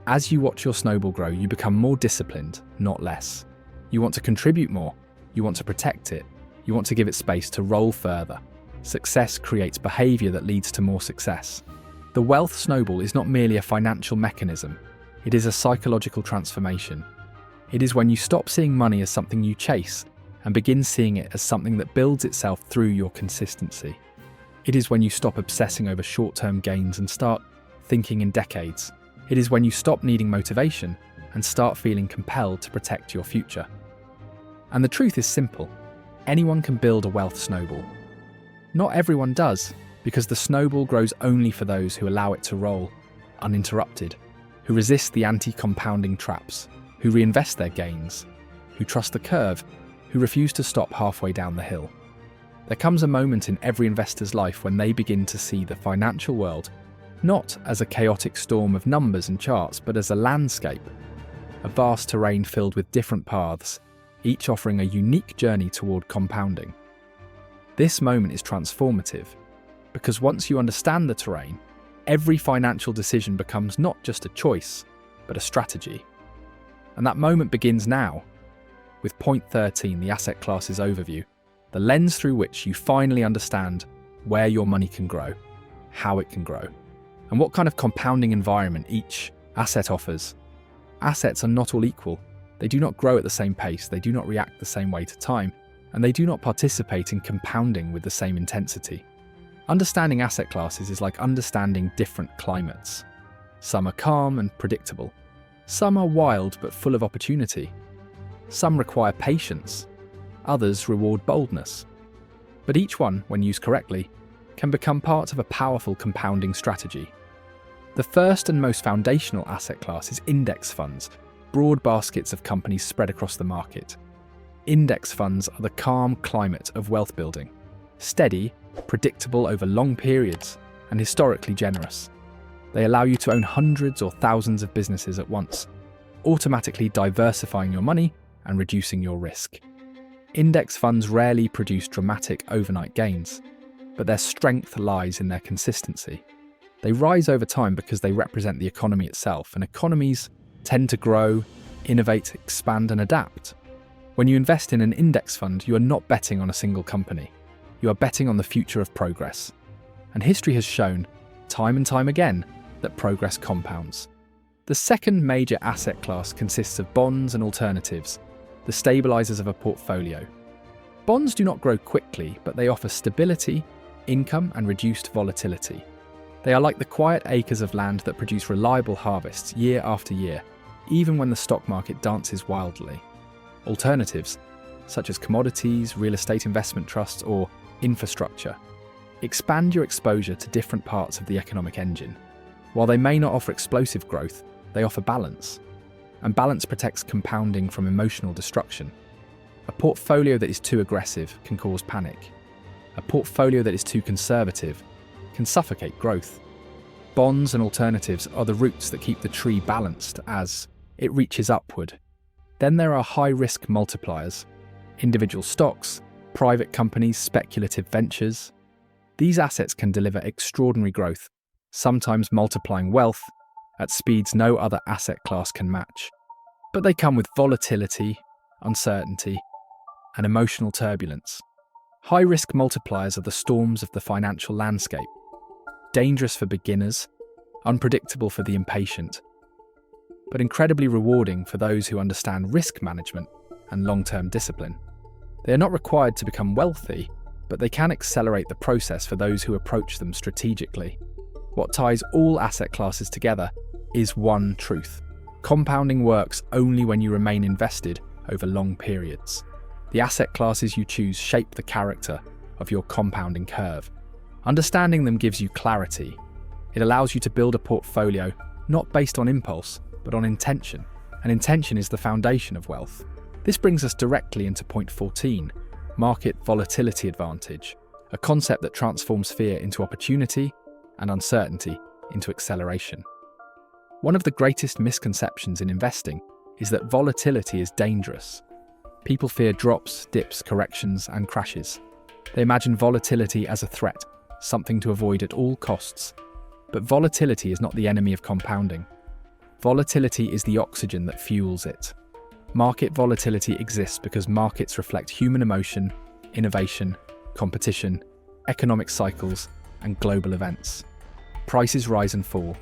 As you watch your snowball grow, you become more disciplined, not less. You want to contribute more. You want to protect it. You want to give it space to roll further. Success creates behavior that leads to more success. The wealth snowball is not merely a financial mechanism. It is a psychological transformation. It is when you stop seeing money as something you chase and begin seeing it as something that builds itself through your consistency. It is when you stop obsessing over short-term gains and start thinking in decades. It is when you stop needing motivation and start feeling compelled to protect your future. And the truth is simple. Anyone can build a wealth snowball. Not everyone does, because the snowball grows only for those who allow it to roll uninterrupted, who resist the anti-compounding traps, who reinvest their gains, who trust the curve, who refuse to stop halfway down the hill. There comes a moment in every investor's life when they begin to see the financial world not as a chaotic storm of numbers and charts, but as a landscape, a vast terrain filled with different paths, each offering a unique journey toward compounding. This moment is transformative, because once you understand the terrain, every financial decision becomes not just a choice, but a strategy. And that moment begins now, with point 13, the asset classes overview, the lens through which you finally understand where your money can grow, how it can grow, and what kind of compounding environment each asset offers. Assets are not all equal. They do not grow at the same pace, they do not react the same way to time, and they do not participate in compounding with the same intensity. Understanding asset classes is like understanding different climates. Some are calm and predictable. Some are wild but full of opportunity. Some require patience. Others reward boldness. But each one, when used correctly, can become part of a powerful compounding strategy. The first and most foundational asset class is index funds, broad baskets of companies spread across the market. Index funds are the calm climate of wealth building, steady, predictable over long periods, and historically generous. They allow you to own hundreds or thousands of businesses at once, automatically diversifying your money and reducing your risk. Index funds rarely produce dramatic overnight gains, but their strength lies in their consistency. They rise over time because they represent the economy itself, and economies tend to grow, innovate, expand, and adapt. When you invest in an index fund, you are not betting on a single company. You are betting on the future of progress. And history has shown, time and time again, that progress compounds. The second major asset class consists of bonds and alternatives, the stabilizers of a portfolio. Bonds do not grow quickly, but they offer stability, income, and reduced volatility. They are like the quiet acres of land that produce reliable harvests year after year, even when the stock market dances wildly. Alternatives, such as commodities, real estate investment trusts, or infrastructure, expand your exposure to different parts of the economic engine. While they may not offer explosive growth, they offer balance. And balance protects compounding from emotional destruction. A portfolio that is too aggressive can cause panic. A portfolio that is too conservative can suffocate growth. Bonds and alternatives are the roots that keep the tree balanced as it reaches upward. Then there are high-risk multipliers, individual stocks, private companies, speculative ventures. These assets can deliver extraordinary growth, sometimes multiplying wealth at speeds no other asset class can match. But they come with volatility, uncertainty, and emotional turbulence. High-risk multipliers are the storms of the financial landscape, dangerous for beginners, unpredictable for the impatient, but incredibly rewarding for those who understand risk management and long-term discipline. They are not required to become wealthy, but they can accelerate the process for those who approach them strategically. What ties all asset classes together is one truth. Compounding works only when you remain invested over long periods. The asset classes you choose shape the character of your compounding curve. Understanding them gives you clarity. It allows you to build a portfolio not based on impulse, but on intention. And intention is the foundation of wealth. This brings us directly into point 14, market volatility advantage, a concept that transforms fear into opportunity and uncertainty into acceleration. One of the greatest misconceptions in investing is that volatility is dangerous. People fear drops, dips, corrections, and crashes. They imagine volatility as a threat, something to avoid at all costs. But volatility is not the enemy of compounding. Volatility is the oxygen that fuels it. Market volatility exists because markets reflect human emotion, innovation, competition, economic cycles, and global events. Prices rise and fall.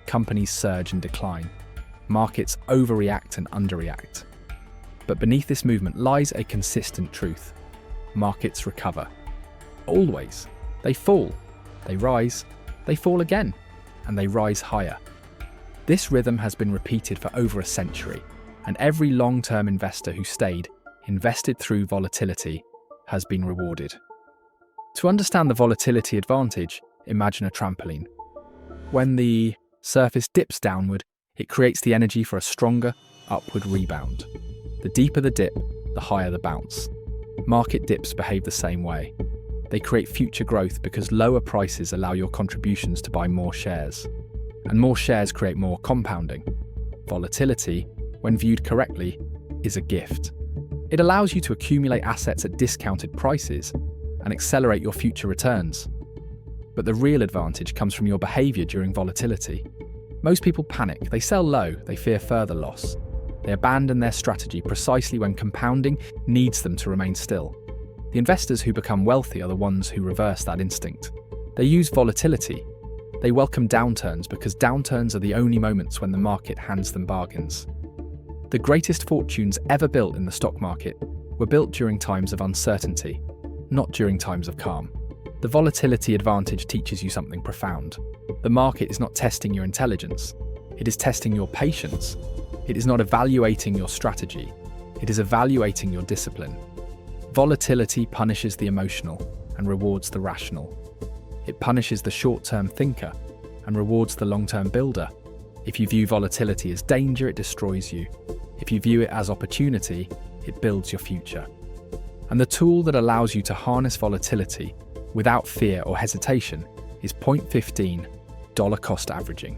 Companies surge and decline. Markets overreact and underreact. But beneath this movement lies a consistent truth. Markets recover. Always. They fall. They rise. They fall again. And they rise higher. This rhythm has been repeated for over a century, and every long-term investor who stayed, invested through volatility, has been rewarded. To understand the volatility advantage, imagine a trampoline. When the surface dips downward, it creates the energy for a stronger, upward rebound. The deeper the dip, the higher the bounce. Market dips behave the same way. They create future growth because lower prices allow your contributions to buy more shares. And more shares create more compounding. Volatility, when viewed correctly, is a gift. It allows you to accumulate assets at discounted prices and accelerate your future returns. But the real advantage comes from your behavior during volatility. Most people panic, they sell low, they fear further loss. They abandon their strategy precisely when compounding needs them to remain still. The investors who become wealthy are the ones who reverse that instinct. They use volatility. They welcome downturns because downturns are the only moments when the market hands them bargains. The greatest fortunes ever built in the stock market were built during times of uncertainty, not during times of calm. The volatility advantage teaches you something profound. The market is not testing your intelligence. It is testing your patience. It is not evaluating your strategy. It is evaluating your discipline. Volatility punishes the emotional and rewards the rational. It punishes the short-term thinker and rewards the long-term builder. If you view volatility as danger, it destroys you. If you view it as opportunity, it builds your future. And the tool that allows you to harness volatility without fear or hesitation is point 15, dollar cost averaging.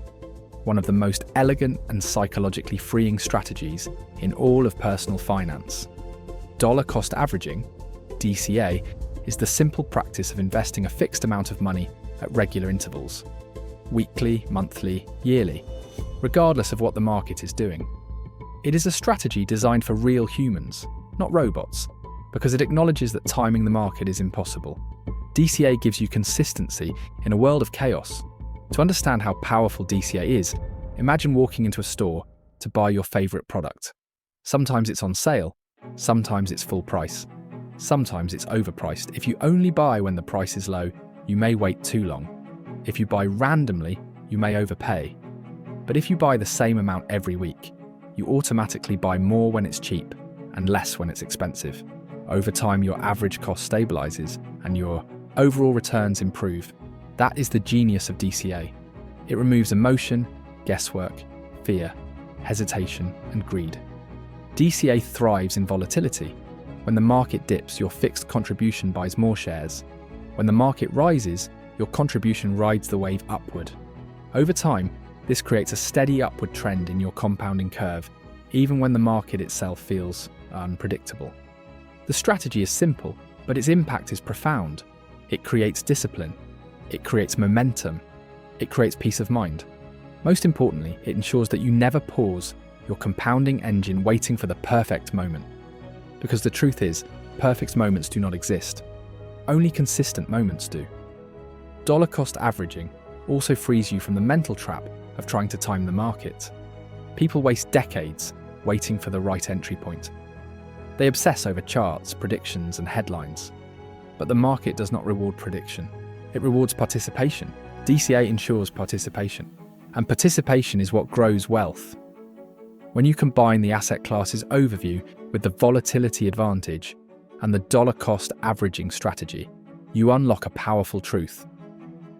One of the most elegant and psychologically freeing strategies in all of personal finance. Dollar cost averaging, DCA, is the simple practice of investing a fixed amount of money at regular intervals, weekly, monthly, yearly, regardless of what the market is doing. It is a strategy designed for real humans, not robots, because it acknowledges that timing the market is impossible. DCA gives you consistency in a world of chaos. To understand how powerful DCA is, imagine walking into a store to buy your favorite product. Sometimes it's on sale, sometimes it's full price. Sometimes it's overpriced. If you only buy when the price is low, you may wait too long. If you buy randomly, you may overpay. But if you buy the same amount every week, you automatically buy more when it's cheap and less when it's expensive. Over time, your average cost stabilizes and your overall returns improve. That is the genius of DCA. It removes emotion, guesswork, fear, hesitation, and greed. DCA thrives in volatility. When the market dips, your fixed contribution buys more shares. When the market rises, your contribution rides the wave upward. Over time, this creates a steady upward trend in your compounding curve, even when the market itself feels unpredictable. The strategy is simple, but its impact is profound. It creates discipline. It creates momentum. It creates peace of mind. Most importantly, it ensures that you never pause your compounding engine waiting for the perfect moment. Because the truth is, perfect moments do not exist. Only consistent moments do. Dollar cost averaging also frees you from the mental trap of trying to time the market. People waste decades waiting for the right entry point. They obsess over charts, predictions, and headlines. But the market does not reward prediction. It rewards participation. DCA ensures participation. And participation is what grows wealth. When you combine the asset class's overview with the volatility advantage and the dollar cost averaging strategy, you unlock a powerful truth.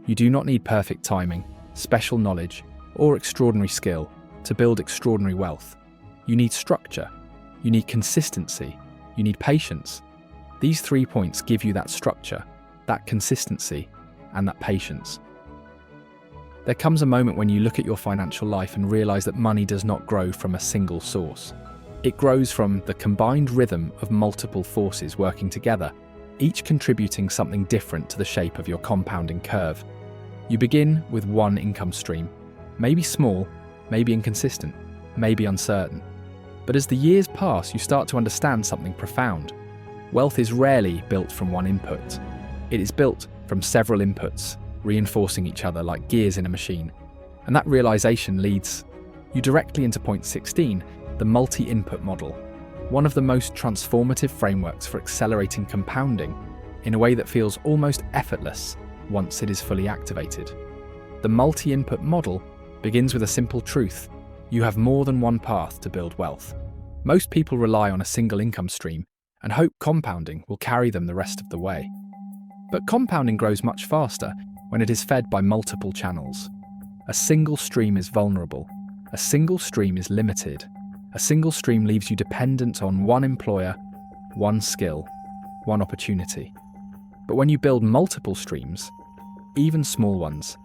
You do not need perfect timing, special knowledge, or extraordinary skill to build extraordinary wealth. You need structure, you need consistency, you need patience. These 3 points give you that structure, that consistency, and that patience. There comes a moment when you look at your financial life and realize that money does not grow from a single source. It grows from the combined rhythm of multiple forces working together, each contributing something different to the shape of your compounding curve. You begin with one income stream, maybe small, maybe inconsistent, maybe uncertain. But as the years pass, you start to understand something profound. Wealth is rarely built from one input. It is built from several inputs, reinforcing each other like gears in a machine. And that realization leads you directly into point 16, the multi-input model, one of the most transformative frameworks for accelerating compounding in a way that feels almost effortless once it is fully activated. The multi-input model begins with a simple truth: you have more than one path to build wealth. Most people rely on a single income stream and hope compounding will carry them the rest of the way. But compounding grows much faster when it is fed by multiple channels. A single stream is vulnerable. A single stream is limited. A single stream leaves you dependent on one employer, one skill, one opportunity. But when you build multiple streams, even small ones,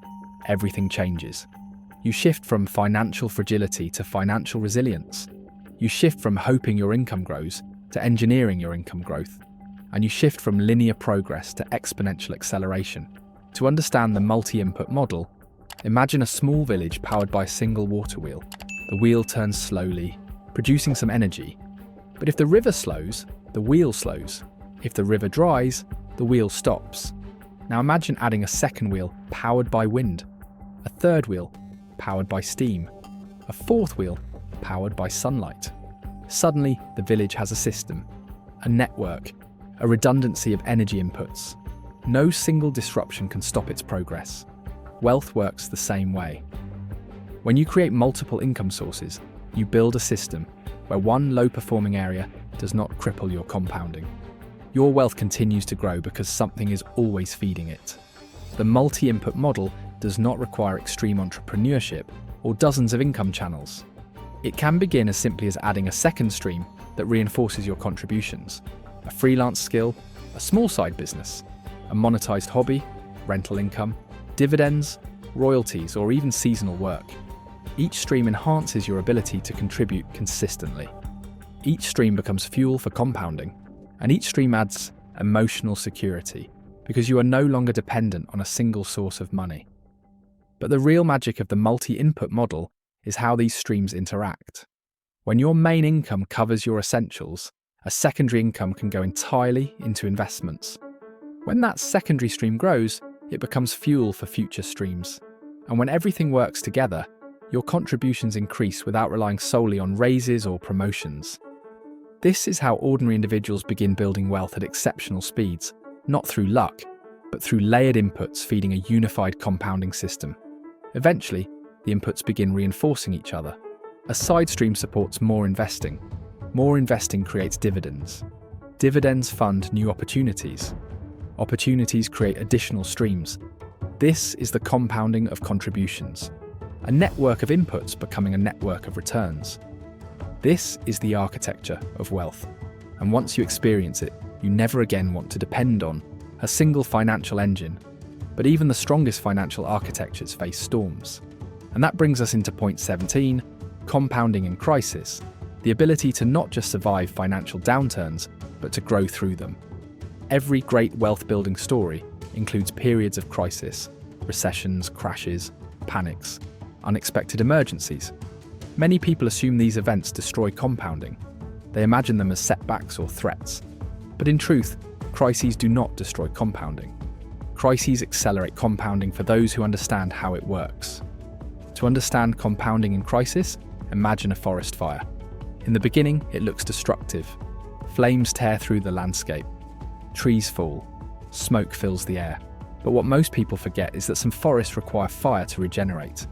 everything changes. You shift from financial fragility to financial resilience. You shift from hoping your income grows to engineering your income growth. And you shift from linear progress to exponential acceleration. To understand the multi-input model, imagine a small village powered by a single water wheel. The wheel turns slowly, producing some energy. But if the river slows, the wheel slows. If the river dries, the wheel stops. Now imagine adding a second wheel powered by wind, a third wheel powered by steam, a fourth wheel powered by sunlight. Suddenly, the village has a system, a network, a redundancy of energy inputs. No single disruption can stop its progress. Wealth works the same way. When you create multiple income sources, you build a system where one low-performing area does not cripple your compounding. Your wealth continues to grow because something is always feeding it. The multi-input model does not require extreme entrepreneurship or dozens of income channels. It can begin as simply as adding a second stream that reinforces your contributions. A freelance skill, a small side business, a monetized hobby, rental income, dividends, royalties, or even seasonal work. Each stream enhances your ability to contribute consistently. Each stream becomes fuel for compounding, and each stream adds emotional security because you are no longer dependent on a single source of money. But the real magic of the multi-input model is how these streams interact. When your main income covers your essentials, a secondary income can go entirely into investments. When that secondary stream grows, it becomes fuel for future streams. And when everything works together, your contributions increase without relying solely on raises or promotions. This is how ordinary individuals begin building wealth at exceptional speeds, not through luck, but through layered inputs feeding a unified compounding system. Eventually, the inputs begin reinforcing each other. A side stream supports more investing. More investing creates dividends. Dividends fund new opportunities. Opportunities create additional streams. This is the compounding of contributions. A network of inputs becoming a network of returns. This is the architecture of wealth. And once you experience it, you never again want to depend on a single financial engine. But even the strongest financial architectures face storms. And that brings us into point 17, compounding in crisis. The ability to not just survive financial downturns, but to grow through them. Every great wealth-building story includes periods of crisis, recessions, crashes, panics, unexpected emergencies. Many people assume these events destroy compounding. They imagine them as setbacks or threats. But in truth, crises do not destroy compounding. Crises accelerate compounding for those who understand how it works. To understand compounding in crisis, imagine a forest fire. In the beginning, it looks destructive. Flames tear through the landscape. Trees fall. Smoke fills the air. But what most people forget is that some forests require fire to regenerate.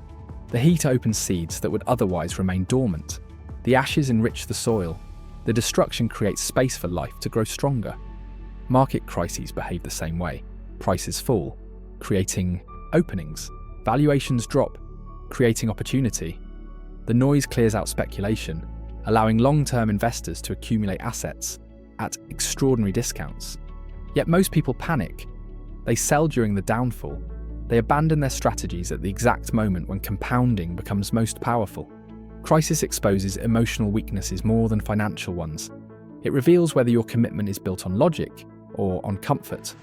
The heat opens seeds that would otherwise remain dormant. The ashes enrich the soil. The destruction creates space for life to grow stronger. Market crises behave the same way. Prices fall, creating openings. Valuations drop, creating opportunity. The noise clears out speculation, allowing long-term investors to accumulate assets at extraordinary discounts. Yet most people panic. They sell during the downfall. They abandon their strategies at the exact moment when compounding becomes most powerful. Crisis exposes emotional weaknesses more than financial ones. It reveals whether your commitment is built on logic or on comfort.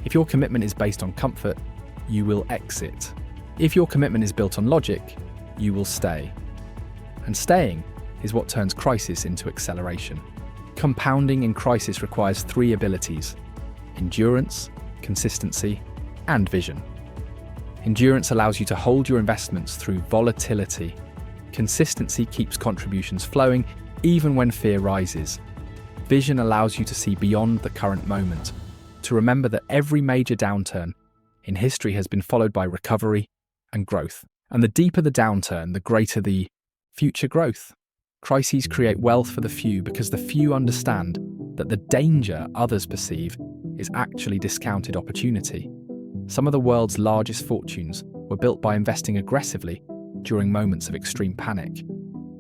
If your commitment is based on comfort, you will exit. If your commitment is built on logic, you will stay. And staying is what turns crisis into acceleration. Compounding in crisis requires three abilities: endurance, consistency, and vision. Endurance allows you to hold your investments through volatility. Consistency keeps contributions flowing even when fear rises. Vision allows you to see beyond the current moment, to remember that every major downturn in history has been followed by recovery and growth. And the deeper the downturn, the greater the future growth. Crises create wealth for the few because the few understand that the danger others perceive is actually discounted opportunity. Some of the world's largest fortunes were built by investing aggressively during moments of extreme panic.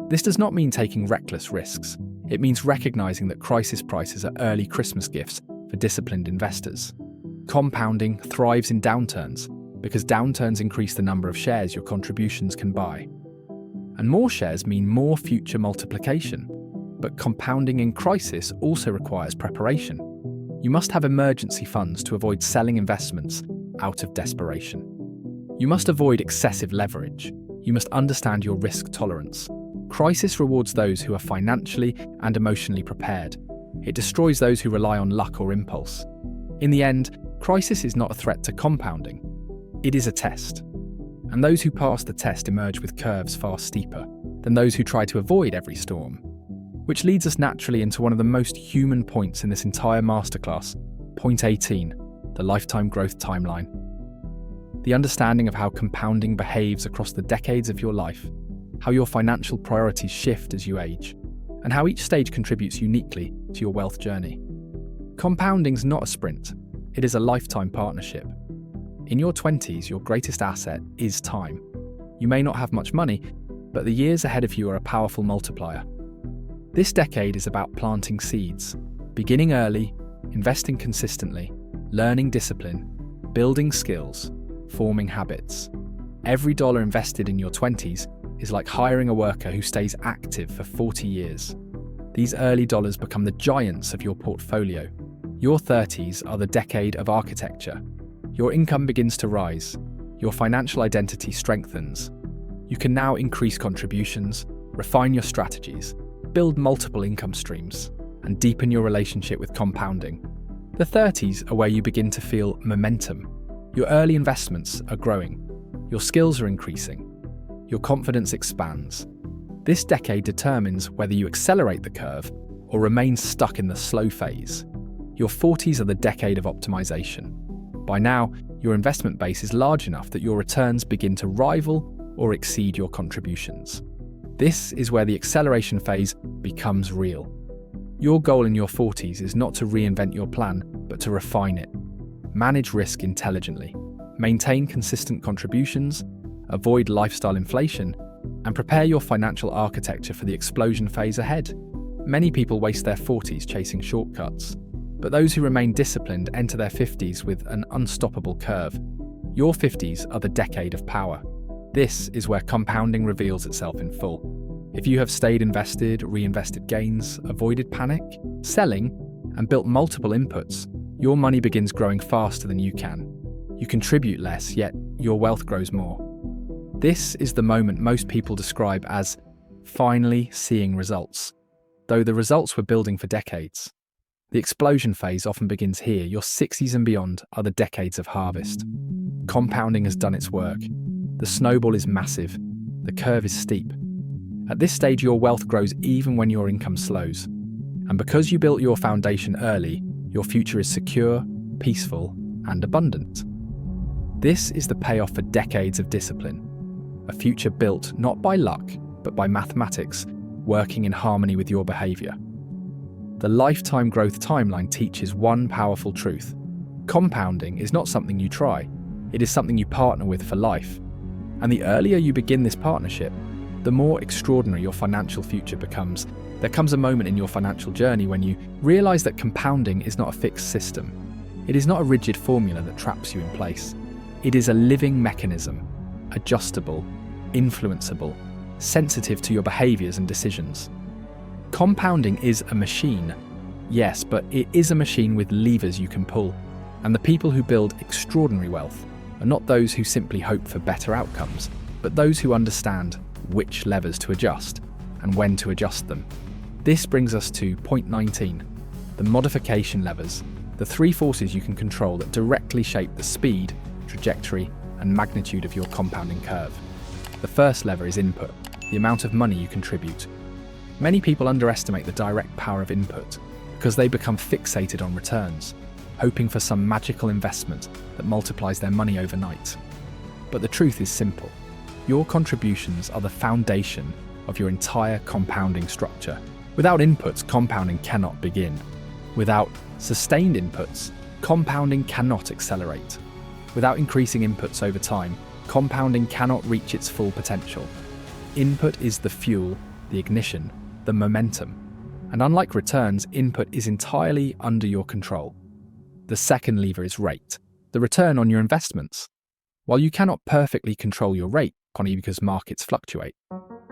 This does not mean taking reckless risks. It means recognizing that crisis prices are early Christmas gifts for disciplined investors. Compounding thrives in downturns because downturns increase the number of shares your contributions can buy. And more shares mean more future multiplication. But compounding in crisis also requires preparation. You must have emergency funds to avoid selling investments out of desperation. You must avoid excessive leverage. You must understand your risk tolerance. Crisis rewards those who are financially and emotionally prepared. It destroys those who rely on luck or impulse. In the end, crisis is not a threat to compounding. It is a test. And those who pass the test emerge with curves far steeper than those who try to avoid every storm. Which leads us naturally into one of the most human points in this entire masterclass, point 18, the lifetime growth timeline. The understanding of how compounding behaves across the decades of your life, how your financial priorities shift as you age, and how each stage contributes uniquely to your wealth journey. Compounding's not a sprint, it is a lifetime partnership. In your 20s, your greatest asset is time. You may not have much money, but the years ahead of you are a powerful multiplier. This decade is about planting seeds, beginning early, investing consistently, learning discipline, building skills, forming habits. Every dollar invested in your 20s is like hiring a worker who stays active for 40 years. These early dollars become the giants of your portfolio. Your 30s are the decade of architecture. Your income begins to rise. Your financial identity strengthens. You can now increase contributions, refine your strategies, build multiple income streams, and deepen your relationship with compounding. The 30s are where you begin to feel momentum. Your early investments are growing. Your skills are increasing. Your confidence expands. This decade determines whether you accelerate the curve or remain stuck in the slow phase. Your 40s are the decade of optimization. By now, your investment base is large enough that your returns begin to rival or exceed your contributions. This is where the acceleration phase becomes real. Your goal in your 40s is not to reinvent your plan, but to refine it. Manage risk intelligently, maintain consistent contributions, avoid lifestyle inflation, and prepare your financial architecture for the explosion phase ahead. Many people waste their 40s chasing shortcuts, but those who remain disciplined enter their 50s with an unstoppable curve. Your 50s are the decade of power. This is where compounding reveals itself in full. If you have stayed invested, reinvested gains, avoided panic, selling, and built multiple inputs, your money begins growing faster than you can. You contribute less, yet your wealth grows more. This is the moment most people describe as finally seeing results, though the results were building for decades. The explosion phase often begins here. Your 60s and beyond are the decades of harvest. Compounding has done its work. The snowball is massive. The curve is steep. At this stage, your wealth grows even when your income slows. And because you built your foundation early, your future is secure, peaceful, and abundant. This is the payoff for decades of discipline. A future built not by luck, but by mathematics, working in harmony with your behavior. The lifetime growth timeline teaches one powerful truth. Compounding is not something you try, it is something you partner with for life. And the earlier you begin this partnership, the more extraordinary your financial future becomes. There comes a moment in your financial journey when you realize that compounding is not a fixed system. It is not a rigid formula that traps you in place. It is a living mechanism, adjustable, influenceable, sensitive to your behaviors and decisions. Compounding is a machine, yes, but it is a machine with levers you can pull. And the people who build extraordinary wealth are not those who simply hope for better outcomes, but those who understand which levers to adjust and when to adjust them. This brings us to point 19, the modification levers, the three forces you can control that directly shape the speed, trajectory, and magnitude of your compounding curve. The first lever is input, the amount of money you contribute. Many people underestimate the direct power of input because they become fixated on returns, hoping for some magical investment that multiplies their money overnight. But the truth is simple. Your contributions are the foundation of your entire compounding structure. Without inputs, compounding cannot begin. Without sustained inputs, compounding cannot accelerate. Without increasing inputs over time, compounding cannot reach its full potential. Input is the fuel, the ignition, the momentum. And unlike returns, input is entirely under your control. The second lever is rate, the return on your investments. While you cannot perfectly control your rate, because markets fluctuate,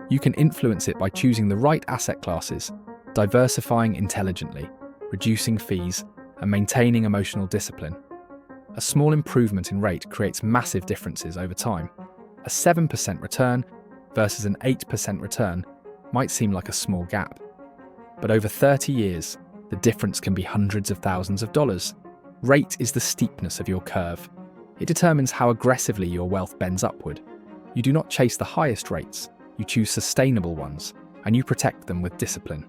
you can influence it by choosing the right asset classes, diversifying intelligently, reducing fees, and maintaining emotional discipline. A small improvement in rate creates massive differences over time. A 7% return versus an 8% return might seem like a small gap. But over 30 years, the difference can be hundreds of thousands of dollars. Rate is the steepness of your curve. It determines how aggressively your wealth bends upward. You do not chase the highest rates, you choose sustainable ones, and you protect them with discipline.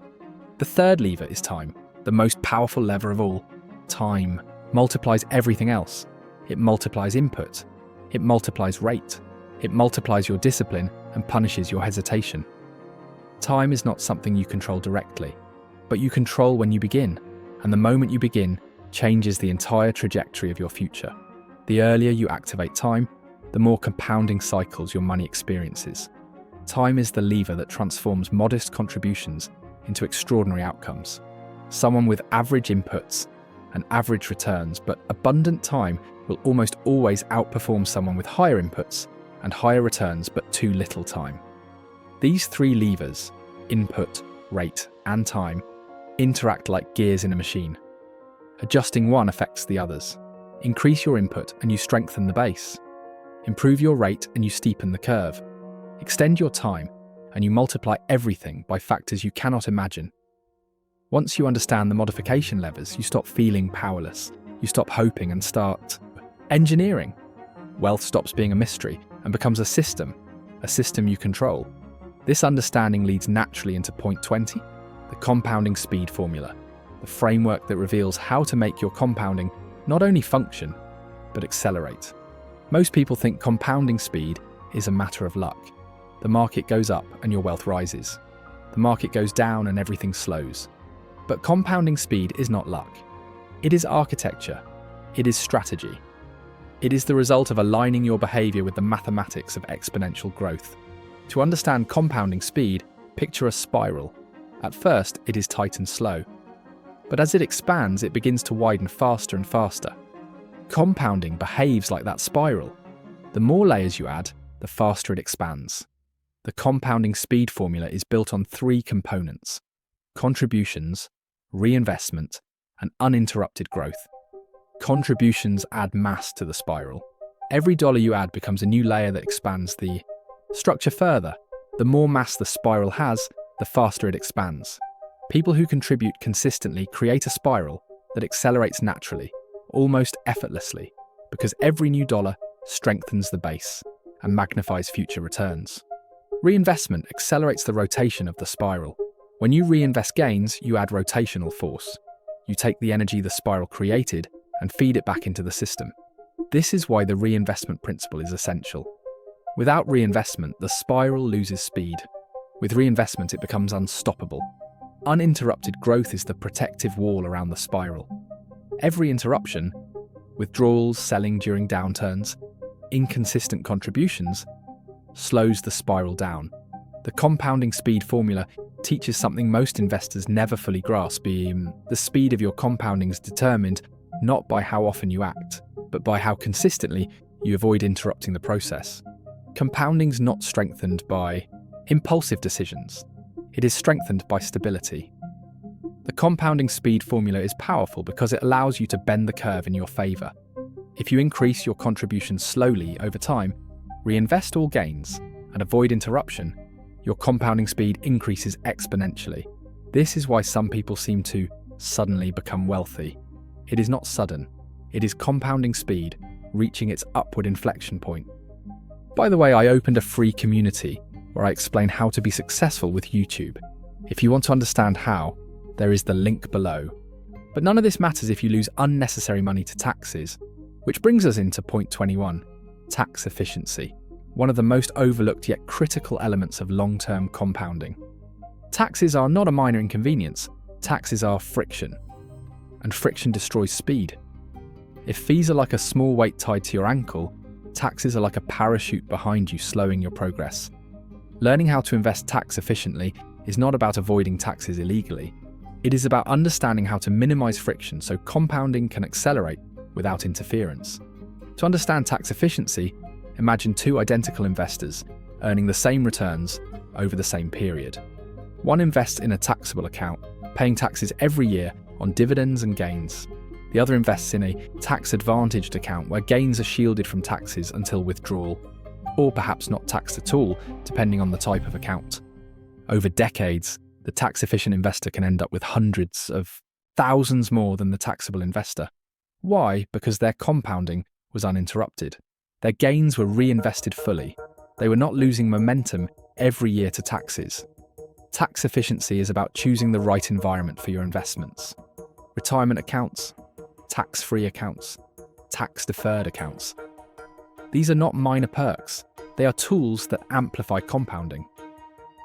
The third lever is time, the most powerful lever of all. Time multiplies everything else. It multiplies input. It multiplies rate. It multiplies your discipline and punishes your hesitation. Time is not something you control directly, but you control when you begin, and the moment you begin changes the entire trajectory of your future. The earlier you activate time, the more compounding cycles your money experiences. Time is the lever that transforms modest contributions into extraordinary outcomes. Someone with average inputs and average returns but abundant time will almost always outperform someone with higher inputs and higher returns but too little time. These three levers, input, rate, and time, interact like gears in a machine. Adjusting one affects the others. Increase your input and you strengthen the base. Improve your rate and you steepen the curve. Extend your time and you multiply everything by factors you cannot imagine. Once you understand the modification levers, you stop feeling powerless. You stop hoping and start engineering. Wealth stops being a mystery and becomes a system you control. This understanding leads naturally into point 20, the compounding speed formula, the framework that reveals how to make your compounding not only function, but accelerate. Most people think compounding speed is a matter of luck. The market goes up and your wealth rises. The market goes down and everything slows. But compounding speed is not luck. It is architecture. It is strategy. It is the result of aligning your behavior with the mathematics of exponential growth. To understand compounding speed, picture a spiral. At first, it is tight and slow. But as it expands, it begins to widen faster and faster. Compounding behaves like that spiral. The more layers you add, the faster it expands. The compounding speed formula is built on 3 components: contributions, reinvestment, and uninterrupted growth. Contributions add mass to the spiral. Every dollar you add becomes a new layer that expands the structure further. The more mass the spiral has, the faster it expands. People who contribute consistently create a spiral that accelerates naturally, almost effortlessly, because every new dollar strengthens the base and magnifies future returns. Reinvestment accelerates the rotation of the spiral. When you reinvest gains, you add rotational force. You take the energy the spiral created and feed it back into the system. This is why the reinvestment principle is essential. Without reinvestment, the spiral loses speed. With reinvestment, it becomes unstoppable. Uninterrupted growth is the protective wall around the spiral. Every interruption, withdrawals, selling during downturns, inconsistent contributions, slows the spiral down. The compounding speed formula teaches something most investors never fully grasp. The speed of your compounding is determined not by how often you act, but by how consistently you avoid interrupting the process. Compounding is not strengthened by impulsive decisions. It is strengthened by stability. The compounding speed formula is powerful because it allows you to bend the curve in your favor. If you increase your contributions slowly over time, reinvest all gains, and avoid interruption, your compounding speed increases exponentially. This is why some people seem to suddenly become wealthy. It is not sudden. It is compounding speed reaching its upward inflection point. By the way, I opened a free community where I explain how to be successful with YouTube. If you want to understand how, there is the link below. But none of this matters if you lose unnecessary money to taxes, which brings us into point 21, tax efficiency, one of the most overlooked yet critical elements of long-term compounding. Taxes are not a minor inconvenience, taxes are friction, and friction destroys speed. If fees are like a small weight tied to your ankle, taxes are like a parachute behind you, slowing your progress. Learning how to invest tax efficiently is not about avoiding taxes illegally. It is about understanding how to minimize friction so compounding can accelerate without interference. To understand tax efficiency, imagine 2 identical investors earning the same returns over the same period. One invests in a taxable account, paying taxes every year on dividends and gains. The other invests in a tax-advantaged account where gains are shielded from taxes until withdrawal, or perhaps not taxed at all, depending on the type of account. Over decades, the tax-efficient investor can end up with hundreds of thousands more than the taxable investor. Why? Because their compounding was uninterrupted. Their gains were reinvested fully. They were not losing momentum every year to taxes. Tax efficiency is about choosing the right environment for your investments. Retirement accounts, tax-free accounts, tax-deferred accounts. These are not minor perks. They are tools that amplify compounding.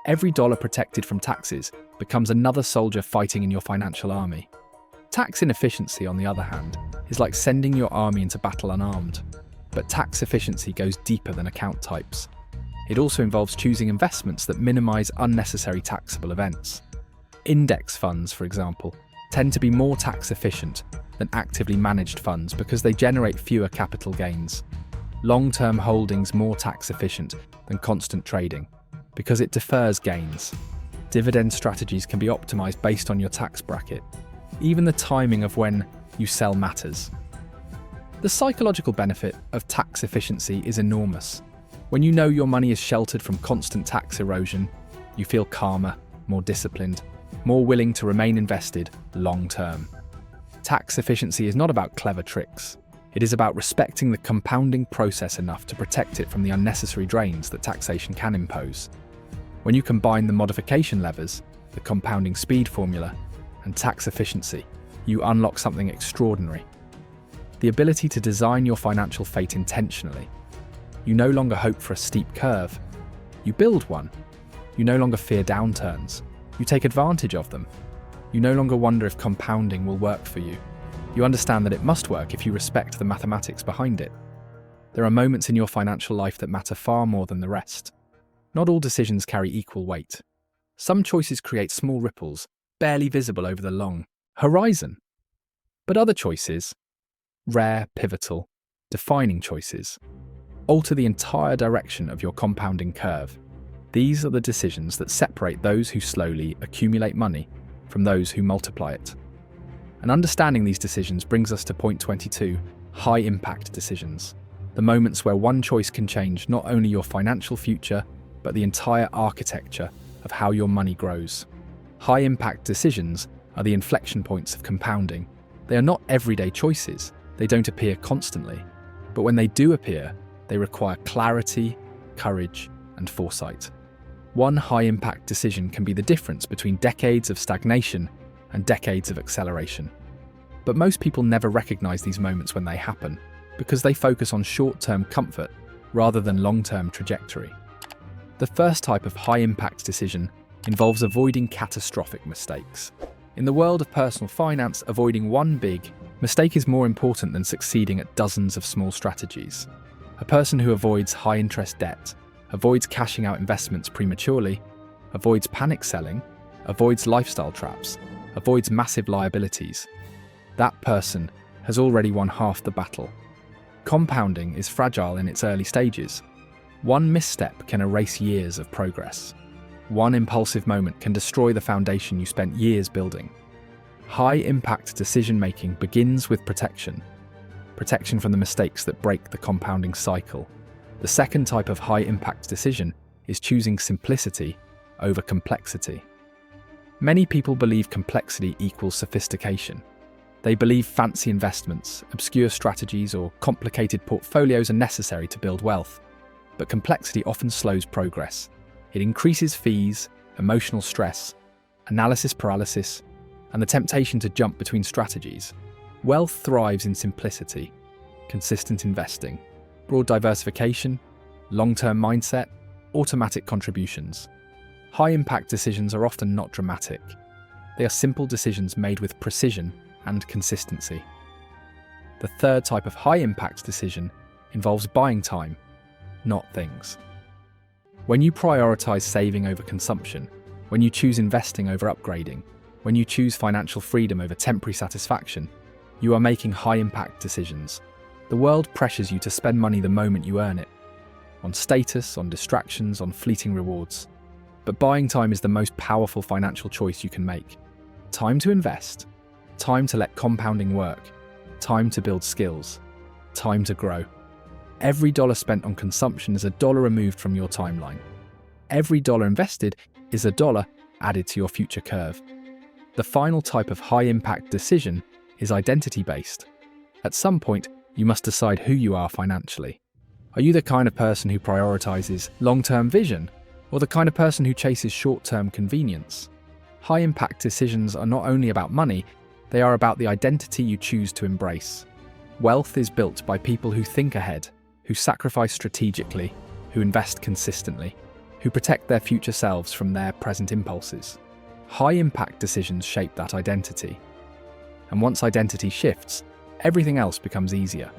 Every dollar protected from taxes becomes another soldier fighting in your financial army. Tax inefficiency, on the other hand, is like sending your army into battle unarmed. But tax efficiency goes deeper than account types. It also involves choosing investments that minimize unnecessary taxable events. Index funds, for example, tend to be more tax efficient than actively managed funds because they generate fewer capital gains. Long-term holdings more tax efficient than constant trading because it defers gains. Dividend strategies can be optimized based on your tax bracket. Even the timing of when you sell matters. The psychological benefit of tax efficiency is enormous. When you know your money is sheltered from constant tax erosion, you feel calmer, more disciplined, more willing to remain invested long-term. Tax efficiency is not about clever tricks. It is about respecting the compounding process enough to protect it from the unnecessary drains that taxation can impose. When you combine the modification levers, the compounding speed formula, and tax efficiency, you unlock something extraordinary. The ability to design your financial fate intentionally. You no longer hope for a steep curve. You build one. You no longer fear downturns. You take advantage of them. You no longer wonder if compounding will work for you. You understand that it must work if you respect the mathematics behind it. There are moments in your financial life that matter far more than the rest. Not all decisions carry equal weight. Some choices create small ripples, barely visible over the long horizon. But other choices, rare, pivotal, defining choices, alter the entire direction of your compounding curve. These are the decisions that separate those who slowly accumulate money from those who multiply it. And understanding these decisions brings us to point 22, high-impact decisions. The moments where one choice can change not only your financial future, but the entire architecture of how your money grows. High-impact decisions are the inflection points of compounding. They are not everyday choices. They don't appear constantly. But when they do appear, they require clarity, courage, and foresight. One high-impact decision can be the difference between decades of stagnation and decades of acceleration. But most people never recognize these moments when they happen, because they focus on short-term comfort rather than long-term trajectory. The first type of high-impact decision involves avoiding catastrophic mistakes. In the world of personal finance, avoiding one big mistake is more important than succeeding at dozens of small strategies. A person who avoids high-interest debt, avoids cashing out investments prematurely, avoids panic selling, avoids lifestyle traps, avoids massive liabilities. That person has already won half the battle. Compounding is fragile in its early stages. One misstep can erase years of progress. One impulsive moment can destroy the foundation you spent years building. High-impact decision-making begins with protection. Protection from the mistakes that break the compounding cycle. The second type of high-impact decision is choosing simplicity over complexity. Many people believe complexity equals sophistication. They believe fancy investments, obscure strategies, or complicated portfolios are necessary to build wealth. But complexity often slows progress. It increases fees, emotional stress, analysis paralysis, and the temptation to jump between strategies. Wealth thrives in simplicity, consistent investing, broad diversification, long-term mindset, automatic contributions. High-impact decisions are often not dramatic. They are simple decisions made with precision and consistency. The third type of high-impact decision involves buying time, not things. When you prioritize saving over consumption, when you choose investing over upgrading, when you choose financial freedom over temporary satisfaction, you are making high-impact decisions. The world pressures you to spend money the moment you earn it, on status, on distractions, on fleeting rewards. But buying time is the most powerful financial choice you can make. Time to invest, time to let compounding work, time to build skills, time to grow. Every dollar spent on consumption is a dollar removed from your timeline. Every dollar invested is a dollar added to your future curve. The final type of high-impact decision is identity-based. At some point, you must decide who you are financially. Are you the kind of person who prioritizes long-term vision, or the kind of person who chases short-term convenience? High-impact decisions are not only about money, they are about the identity you choose to embrace. Wealth is built by people who think ahead, who sacrifice strategically, who invest consistently, who protect their future selves from their present impulses. High-impact decisions shape that identity. And once identity shifts, everything else becomes easier.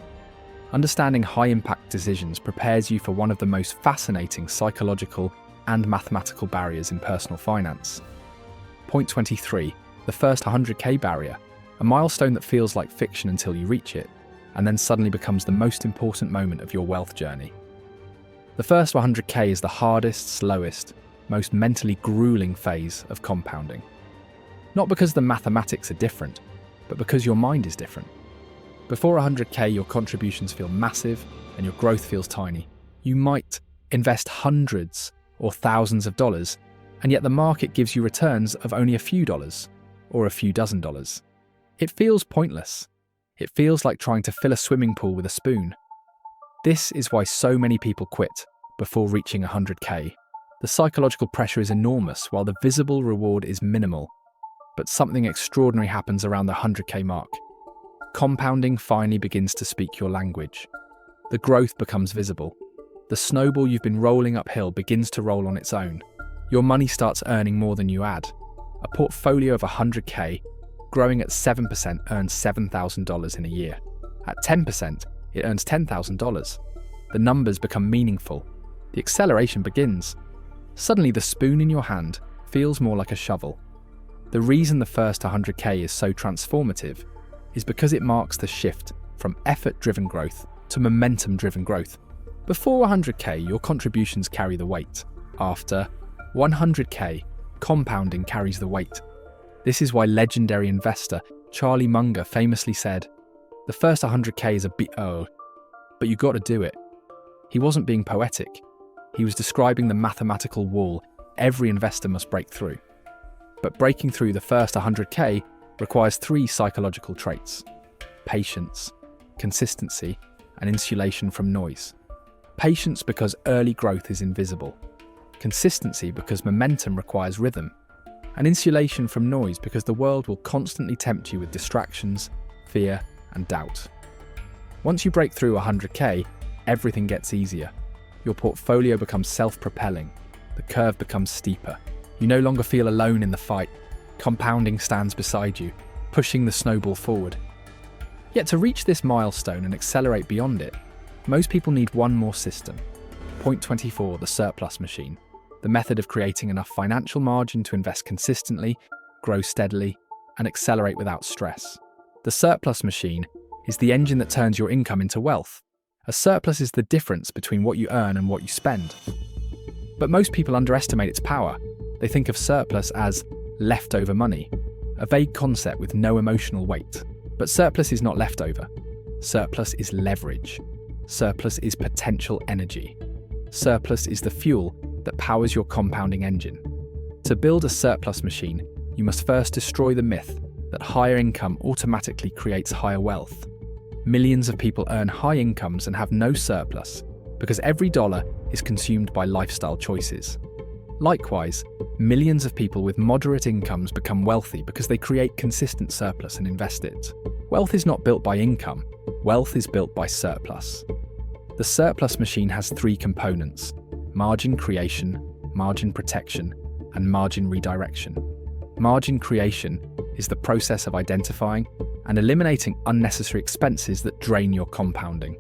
Understanding high-impact decisions prepares you for one of the most fascinating psychological and mathematical barriers in personal finance. Point 23, the first 100K barrier, a milestone that feels like fiction until you reach it, and then suddenly becomes the most important moment of your wealth journey. The first 100K is the hardest, slowest, most mentally grueling phase of compounding. Not because the mathematics are different, but because your mind is different. Before 100K, your contributions feel massive and your growth feels tiny. You might invest hundreds or thousands of dollars, and yet the market gives you returns of only a few dollars or a few dozen dollars. It feels pointless. It feels like trying to fill a swimming pool with a spoon. This is why so many people quit before reaching 100K. The psychological pressure is enormous while the visible reward is minimal. But something extraordinary happens around the 100K mark. Compounding finally begins to speak your language. The growth becomes visible. The snowball you've been rolling uphill begins to roll on its own. Your money starts earning more than you add. A portfolio of 100K, growing at 7%, earns $7,000 in a year. At 10%, it earns $10,000. The numbers become meaningful. The acceleration begins. Suddenly, the spoon in your hand feels more like a shovel. The reason the first 100K is so transformative is because it marks the shift from effort-driven growth to momentum-driven growth. Before 100K, your contributions carry the weight. After 100K, compounding carries the weight. This is why legendary investor Charlie Munger famously said, "The first 100K is a bit old, but you got to do it." He wasn't being poetic. He was describing the mathematical wall every investor must break through. But breaking through the first 100K requires 3 psychological traits: patience, consistency, and insulation from noise. Patience because early growth is invisible. Consistency because momentum requires rhythm. And insulation from noise because the world will constantly tempt you with distractions, fear, and doubt. Once you break through 100K, everything gets easier. Your portfolio becomes self-propelling. The curve becomes steeper. You no longer feel alone in the fight. Compounding stands beside you, pushing the snowball forward. Yet to reach this milestone and accelerate beyond it, most people need one more system. Point 24, the surplus machine. The method of creating enough financial margin to invest consistently, grow steadily, and accelerate without stress. The surplus machine is the engine that turns your income into wealth. A surplus is the difference between what you earn and what you spend. But most people underestimate its power. They think of surplus as leftover money, a vague concept with no emotional weight. But surplus is not leftover. Surplus is leverage. Surplus is potential energy. Surplus is the fuel that powers your compounding engine. To build a surplus machine, you must first destroy the myth that higher income automatically creates higher wealth. Millions of people earn high incomes and have no surplus because every dollar is consumed by lifestyle choices. Likewise, millions of people with moderate incomes become wealthy because they create consistent surplus and invest it. Wealth is not built by income. Wealth is built by surplus. The surplus machine has 3 components: margin creation, margin protection, and margin redirection. Margin creation is the process of identifying and eliminating unnecessary expenses that drain your compounding.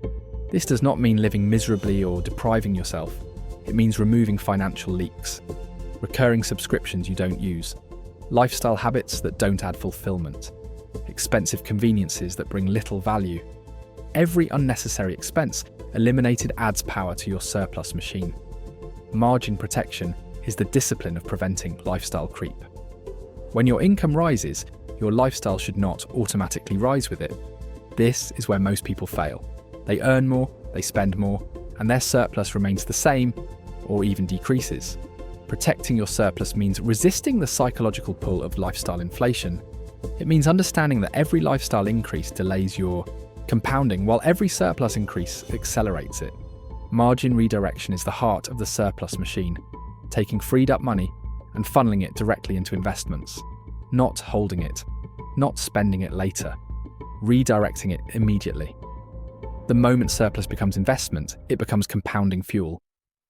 This does not mean living miserably or depriving yourself. It means removing financial leaks, recurring subscriptions you don't use, lifestyle habits that don't add fulfillment, expensive conveniences that bring little value. Every unnecessary expense eliminated adds power to your surplus machine. Margin protection is the discipline of preventing lifestyle creep. When your income rises, your lifestyle should not automatically rise with it. This is where most people fail. They earn more, they spend more, and their surplus remains the same or even decreases. Protecting your surplus means resisting the psychological pull of lifestyle inflation. It means understanding that every lifestyle increase delays your compounding while every surplus increase accelerates it. Margin redirection is the heart of the surplus machine, taking freed up money and funneling it directly into investments, not holding it, not spending it later, redirecting it immediately. The moment surplus becomes investment, it becomes compounding fuel.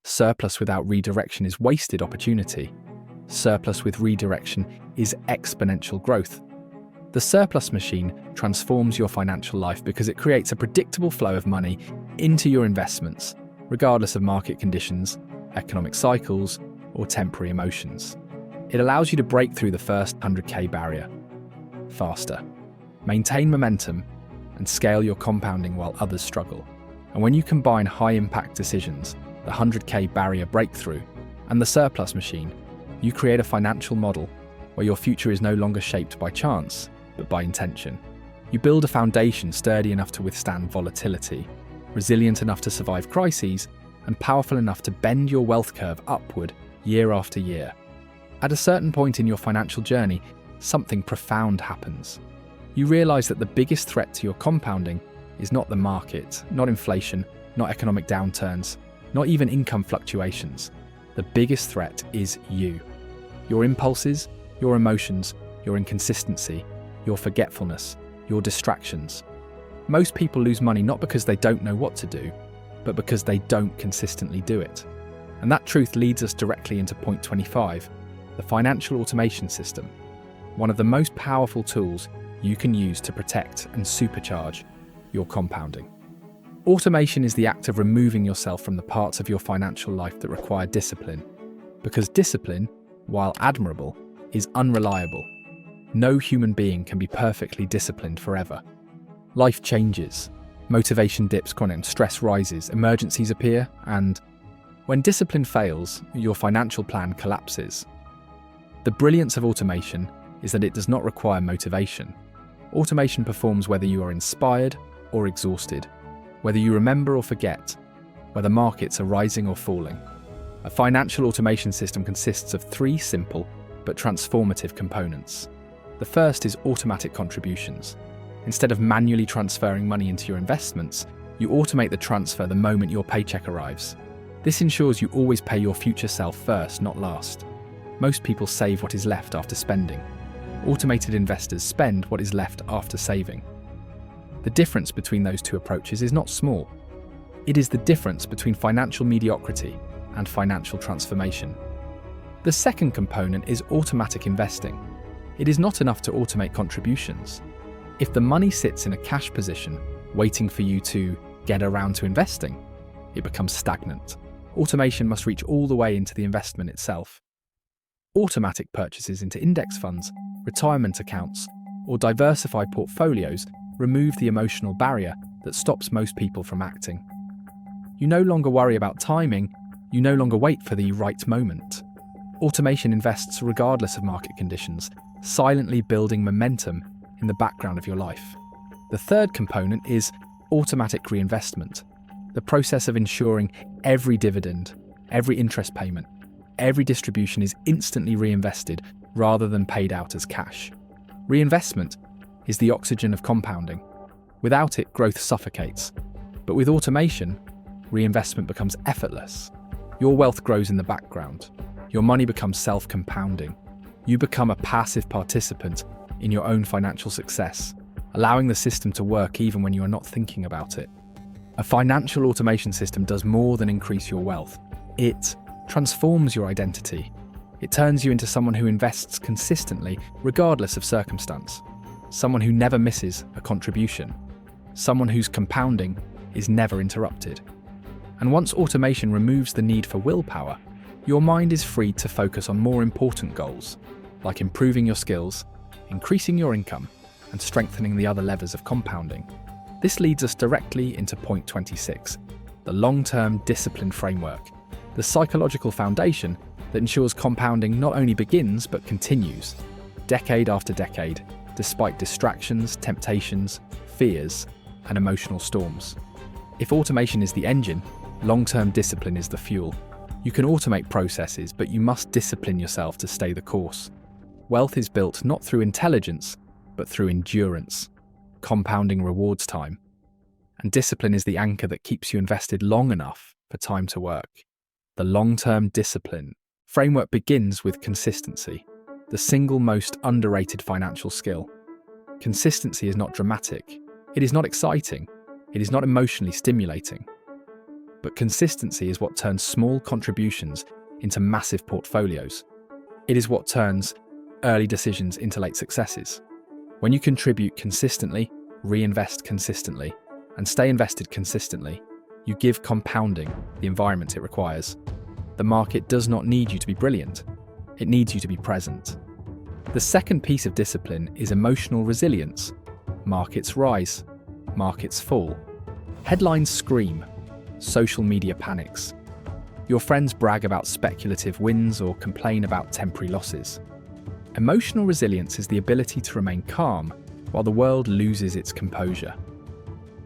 Surplus without redirection is wasted opportunity. Surplus with redirection is exponential growth. The surplus machine transforms your financial life because it creates a predictable flow of money into your investments, regardless of market conditions, economic cycles, or temporary emotions. It allows you to break through the first 100K barrier faster, maintain momentum, and scale your compounding while others struggle. And when you combine high-impact decisions, the 100K barrier breakthrough, and the surplus machine, you create a financial model where your future is no longer shaped by chance, but by intention. You build a foundation sturdy enough to withstand volatility, resilient enough to survive crises, and powerful enough to bend your wealth curve upward year after year. At a certain point in your financial journey, something profound happens. You realize that the biggest threat to your compounding is not the market, not inflation, not economic downturns, not even income fluctuations. The biggest threat is you. Your impulses, your emotions, your inconsistency, your forgetfulness, your distractions. Most people lose money not because they don't know what to do, but because they don't consistently do it. And that truth leads us directly into point 25, the financial automation system, one of the most powerful tools you can use to protect and supercharge your compounding. Automation is the act of removing yourself from the parts of your financial life that require discipline, because discipline, while admirable, is unreliable. No human being can be perfectly disciplined forever. Life changes, motivation dips, stress rises, emergencies appear, and when discipline fails, your financial plan collapses. The brilliance of automation is that it does not require motivation. Automation performs whether you are inspired or exhausted, whether you remember or forget, whether markets are rising or falling. A financial automation system consists of three simple but transformative components. The first is automatic contributions. Instead of manually transferring money into your investments, you automate the transfer the moment your paycheck arrives. This ensures you always pay your future self first, not last. Most people save what is left after spending. Automated investors spend what is left after saving. The difference between those two approaches is not small. It is the difference between financial mediocrity and financial transformation. The second component is automatic investing. It is not enough to automate contributions. If the money sits in a cash position, waiting for you to get around to investing, it becomes stagnant. Automation must reach all the way into the investment itself. Automatic purchases into index funds, retirement accounts, or diversified portfolios remove the emotional barrier that stops most people from acting. You no longer worry about timing, you no longer wait for the right moment. Automation invests regardless of market conditions, silently building momentum in the background of your life. The third component is automatic reinvestment, the process of ensuring every dividend, every interest payment, every distribution is instantly reinvested rather than paid out as cash. Reinvestment is the oxygen of compounding. Without it, growth suffocates. But with automation, reinvestment becomes effortless. Your wealth grows in the background. Your money becomes self-compounding. You become a passive participant in your own financial success, allowing the system to work even when you are not thinking about it. A financial automation system does more than increase your wealth. It transforms your identity. It turns you into someone who invests consistently, regardless of circumstance. Someone who never misses a contribution. Someone whose compounding is never interrupted. And once automation removes the need for willpower, your mind is freed to focus on more important goals, like improving your skills, increasing your income, and strengthening the other levers of compounding. This leads us directly into point 26, the long-term discipline framework, the psychological foundation that ensures compounding not only begins but continues, decade after decade, despite distractions, temptations, fears, and emotional storms. If automation is the engine, long-term discipline is the fuel. You can automate processes, but you must discipline yourself to stay the course. Wealth is built not through intelligence, but through endurance. Compounding rewards time. And discipline is the anchor that keeps you invested long enough for time to work. The long-term discipline framework begins with consistency, the single most underrated financial skill. Consistency is not dramatic. It is not exciting. It is not emotionally stimulating. But consistency is what turns small contributions into massive portfolios. It is what turns early decisions into late successes. When you contribute consistently, reinvest consistently, and stay invested consistently, you give compounding the environment it requires. The market does not need you to be brilliant. It needs you to be present. The second piece of discipline is emotional resilience. Markets rise. Markets fall. Headlines scream. Social media panics. Your friends brag about speculative wins or complain about temporary losses. Emotional resilience is the ability to remain calm while the world loses its composure.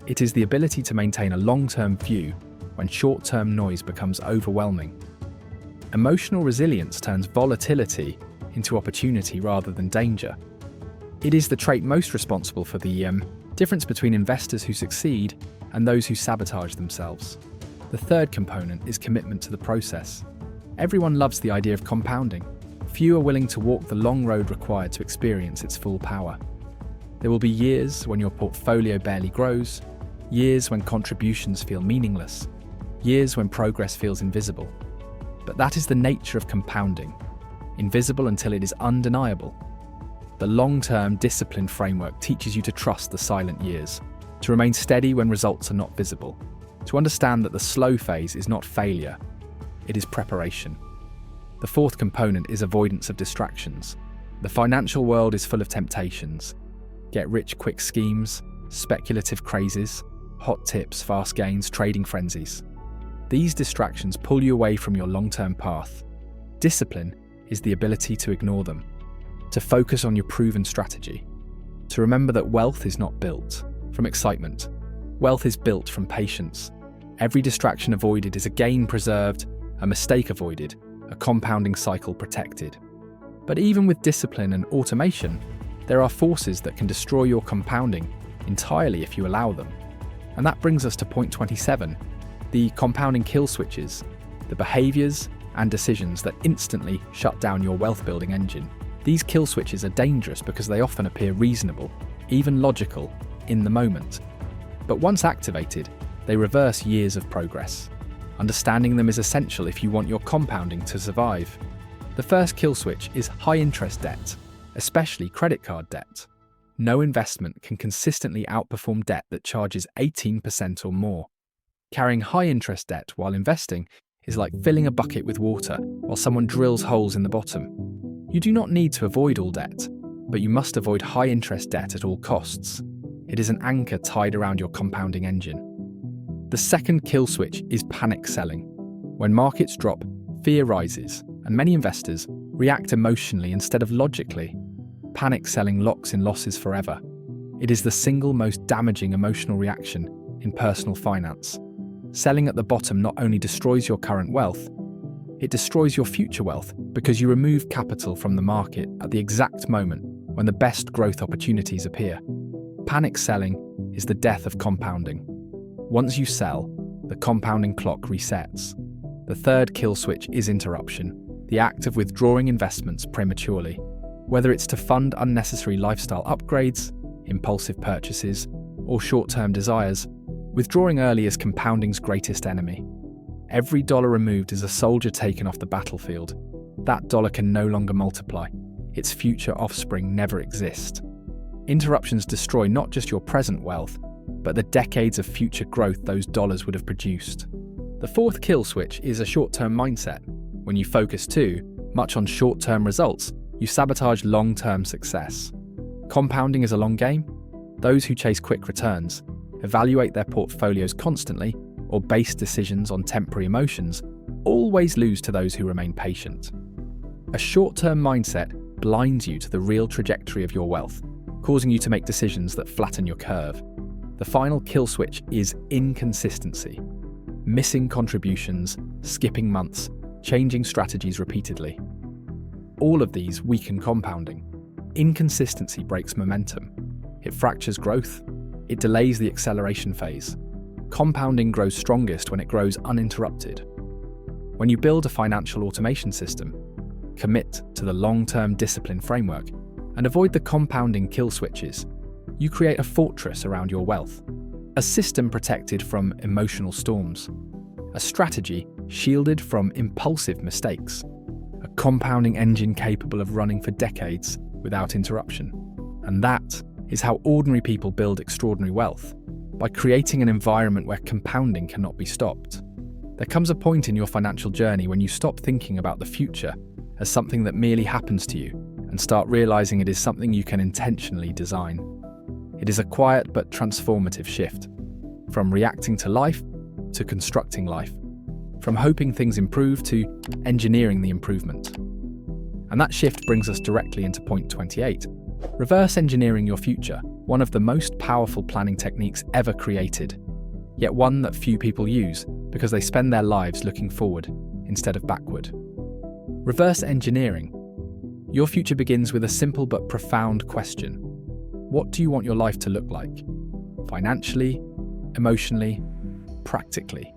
It is the ability to maintain a long-term view when short-term noise becomes overwhelming. Emotional resilience turns volatility into opportunity rather than danger. It is the trait most responsible for the difference between investors who succeed and those who sabotage themselves. The third component is commitment to the process. Everyone loves the idea of compounding. Few are willing to walk the long road required to experience its full power. There will be years when your portfolio barely grows, years when contributions feel meaningless, years when progress feels invisible. But that is the nature of compounding, invisible until it is undeniable. The long-term discipline framework teaches you to trust the silent years, to remain steady when results are not visible, to understand that the slow phase is not failure, it is preparation. The fourth component is avoidance of distractions. The financial world is full of temptations. Get-rich-quick schemes, speculative crazes, hot tips, fast gains, trading frenzies. These distractions pull you away from your long-term path. Discipline is the ability to ignore them, to focus on your proven strategy, to remember that wealth is not built from excitement. Wealth is built from patience. Every distraction avoided is a gain preserved, a mistake avoided, a compounding cycle protected. But even with discipline and automation, there are forces that can destroy your compounding entirely if you allow them. And that brings us to point 27, the compounding kill switches, the behaviors and decisions that instantly shut down your wealth-building engine. These kill switches are dangerous because they often appear reasonable, even logical, in the moment. But once activated, they reverse years of progress. Understanding them is essential if you want your compounding to survive. The first kill switch is high-interest debt, especially credit card debt. No investment can consistently outperform debt that charges 18% or more. Carrying high-interest debt while investing is like filling a bucket with water while someone drills holes in the bottom. You do not need to avoid all debt, but you must avoid high-interest debt at all costs. It is an anchor tied around your compounding engine. The second kill switch is panic selling. When markets drop, fear rises, and many investors react emotionally instead of logically. Panic selling locks in losses forever. It is the single most damaging emotional reaction in personal finance. Selling at the bottom not only destroys your current wealth, it destroys your future wealth because you remove capital from the market at the exact moment when the best growth opportunities appear. Panic selling is the death of compounding. Once you sell, the compounding clock resets. The third kill switch is interruption, the act of withdrawing investments prematurely. Whether it's to fund unnecessary lifestyle upgrades, impulsive purchases, or short-term desires, withdrawing early is compounding's greatest enemy. Every dollar removed is a soldier taken off the battlefield. That dollar can no longer multiply. Its future offspring never exist. Interruptions destroy not just your present wealth, but the decades of future growth those dollars would have produced. The fourth kill switch is a short-term mindset. When you focus too much on short-term results, you sabotage long-term success. Compounding is a long game. Those who chase quick returns, evaluate their portfolios constantly, or base decisions on temporary emotions, always lose to those who remain patient. A short-term mindset blinds you to the real trajectory of your wealth, causing you to make decisions that flatten your curve. The final kill switch is inconsistency. Missing contributions, skipping months, changing strategies repeatedly. All of these weaken compounding. Inconsistency breaks momentum. It fractures growth. It delays the acceleration phase. Compounding grows strongest when it grows uninterrupted. When you build a financial automation system, commit to the long-term discipline framework, and avoid the compounding kill switches, you create a fortress around your wealth, a system protected from emotional storms, a strategy shielded from impulsive mistakes, a compounding engine capable of running for decades without interruption. And that is how ordinary people build extraordinary wealth, by creating an environment where compounding cannot be stopped. There comes a point in your financial journey when you stop thinking about the future as something that merely happens to you and start realizing it is something you can intentionally design. It is a quiet but transformative shift, from reacting to life to constructing life, from hoping things improve to engineering the improvement. And that shift brings us directly into point 28. Reverse engineering your future, one of the most powerful planning techniques ever created, yet one that few people use because they spend their lives looking forward instead of backward. Reverse engineering. Your future begins with a simple but profound question. What do you want your life to look like? Financially, emotionally, practically.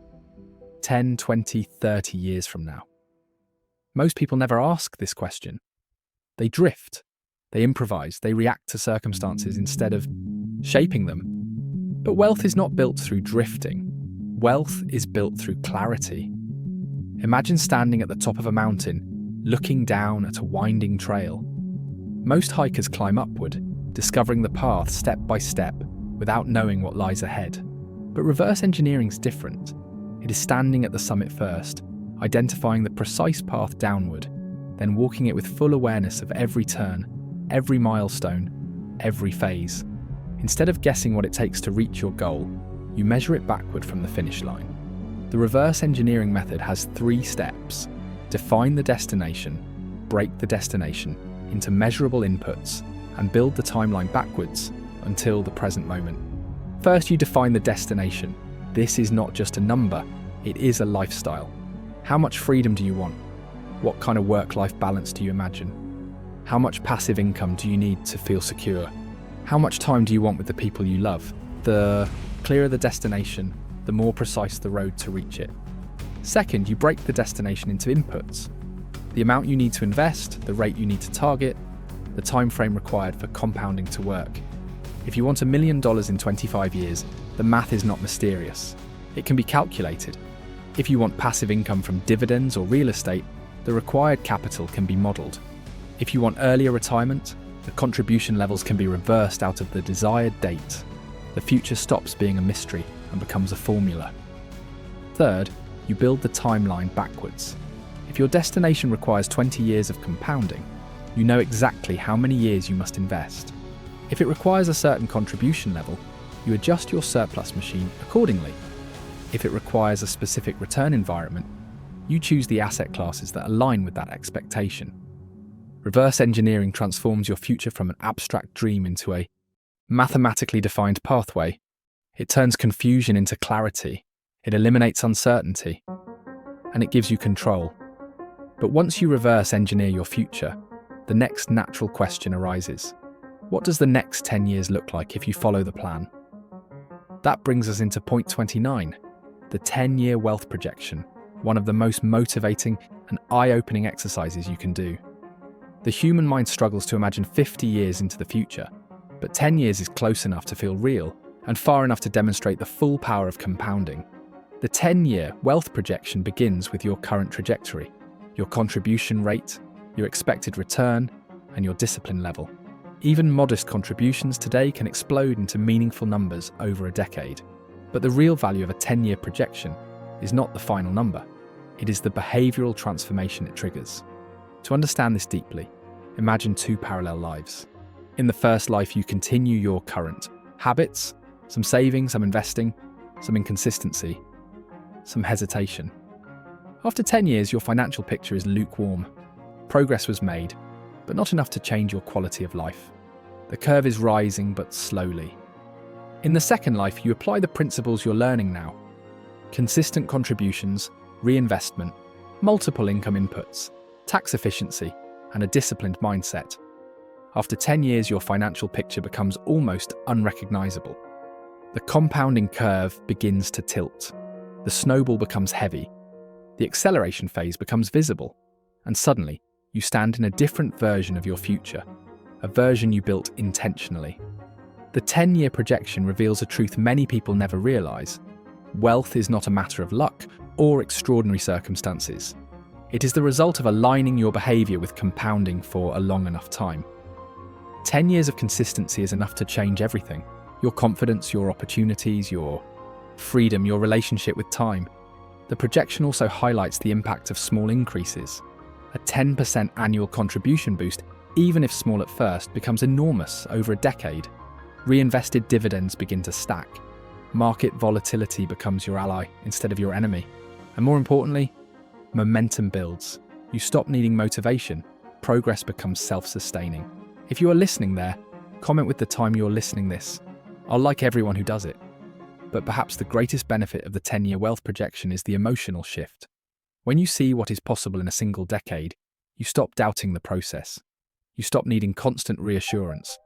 10, 20, 30 years from now. Most people never ask this question. They drift. They improvise, they react to circumstances instead of shaping them. But wealth is not built through drifting. Wealth is built through clarity. Imagine standing at the top of a mountain, looking down at a winding trail. Most hikers climb upward, discovering the path step by step, without knowing what lies ahead. But reverse engineering's different. It is standing at the summit first, identifying the precise path downward, then walking it with full awareness of every turn, every milestone, every phase. Instead of guessing what it takes to reach your goal, you measure it backward from the finish line. The reverse engineering method has 3 steps. Define the destination, break the destination into measurable inputs, and build the timeline backwards until the present moment. First, you define the destination. This is not just a number, it is a lifestyle. How much freedom do you want? What kind of work-life balance do you imagine? How much passive income do you need to feel secure? How much time do you want with the people you love? The clearer the destination, the more precise the road to reach it. Second, you break the destination into inputs. The amount you need to invest, the rate you need to target, the time frame required for compounding to work. If you want $1 million in 25 years, the math is not mysterious. It can be calculated. If you want passive income from dividends or real estate, the required capital can be modelled. If you want earlier retirement, the contribution levels can be reversed out of the desired date. The future stops being a mystery and becomes a formula. Third, you build the timeline backwards. If your destination requires 20 years of compounding, you know exactly how many years you must invest. If it requires a certain contribution level, you adjust your surplus machine accordingly. If it requires a specific return environment, you choose the asset classes that align with that expectation. Reverse engineering transforms your future from an abstract dream into a mathematically defined pathway. It turns confusion into clarity, it eliminates uncertainty, and it gives you control. But once you reverse engineer your future, the next natural question arises. What does the next 10 years look like if you follow the plan? That brings us into point 29, the 10-year wealth projection, one of the most motivating and eye-opening exercises you can do. The human mind struggles to imagine 50 years into the future, but 10 years is close enough to feel real and far enough to demonstrate the full power of compounding. The 10-year wealth projection begins with your current trajectory, your contribution rate, your expected return, and your discipline level. Even modest contributions today can explode into meaningful numbers over a decade. But the real value of a 10-year projection is not the final number. It is the behavioral transformation it triggers. To understand this deeply, imagine 2 parallel lives. In the first life, you continue your current habits, some saving, some investing, some inconsistency, some hesitation. After 10 years, your financial picture is lukewarm. Progress was made, but not enough to change your quality of life. The curve is rising, but slowly. In the second life, you apply the principles you're learning now. Consistent contributions, reinvestment, multiple income inputs, tax efficiency, and a disciplined mindset. After 10 years, your financial picture becomes almost unrecognizable. The compounding curve begins to tilt. The snowball becomes heavy. The acceleration phase becomes visible. And suddenly, you stand in a different version of your future, a version you built intentionally. The 10-year projection reveals a truth many people never realize. Wealth is not a matter of luck or extraordinary circumstances. It is the result of aligning your behavior with compounding for a long enough time. 10 years of consistency is enough to change everything. Your confidence, your opportunities, your freedom, your relationship with time. The projection also highlights the impact of small increases. A 10% annual contribution boost, even if small at first, becomes enormous over a decade. Reinvested dividends begin to stack. Market volatility becomes your ally instead of your enemy. And more importantly, momentum builds. You stop needing motivation. Progress becomes self-sustaining. If you are listening there, comment with the time you're listening this. I'll like everyone who does it. But perhaps the greatest benefit of the 10-year wealth projection is the emotional shift. When you see what is possible in a single decade, you stop doubting the process. You stop needing constant reassurance.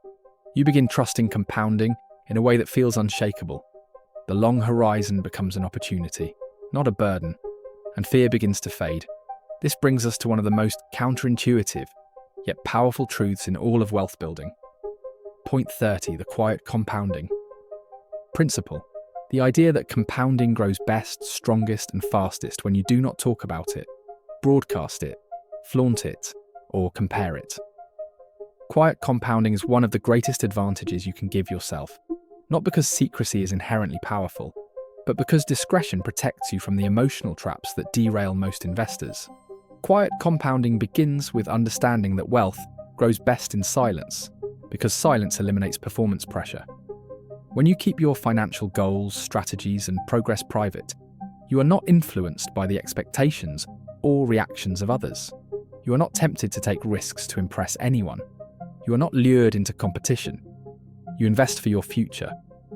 You begin trusting compounding in a way that feels unshakable. The long horizon becomes an opportunity, not a burden, and fear begins to fade. This brings us to one of the most counterintuitive, yet powerful truths in all of wealth building. Point 30, the quiet compounding principle. The idea that compounding grows best, strongest, and fastest when you do not talk about it, broadcast it, flaunt it, or compare it. Quiet compounding is one of the greatest advantages you can give yourself, not because secrecy is inherently powerful, but because discretion protects you from the emotional traps that derail most investors. Quiet compounding begins with understanding that wealth grows best in silence, because silence eliminates performance pressure. When you keep your financial goals, strategies, and progress private, you are not influenced by the expectations or reactions of others. You are not tempted to take risks to impress anyone. You are not lured into competition. You invest for your future,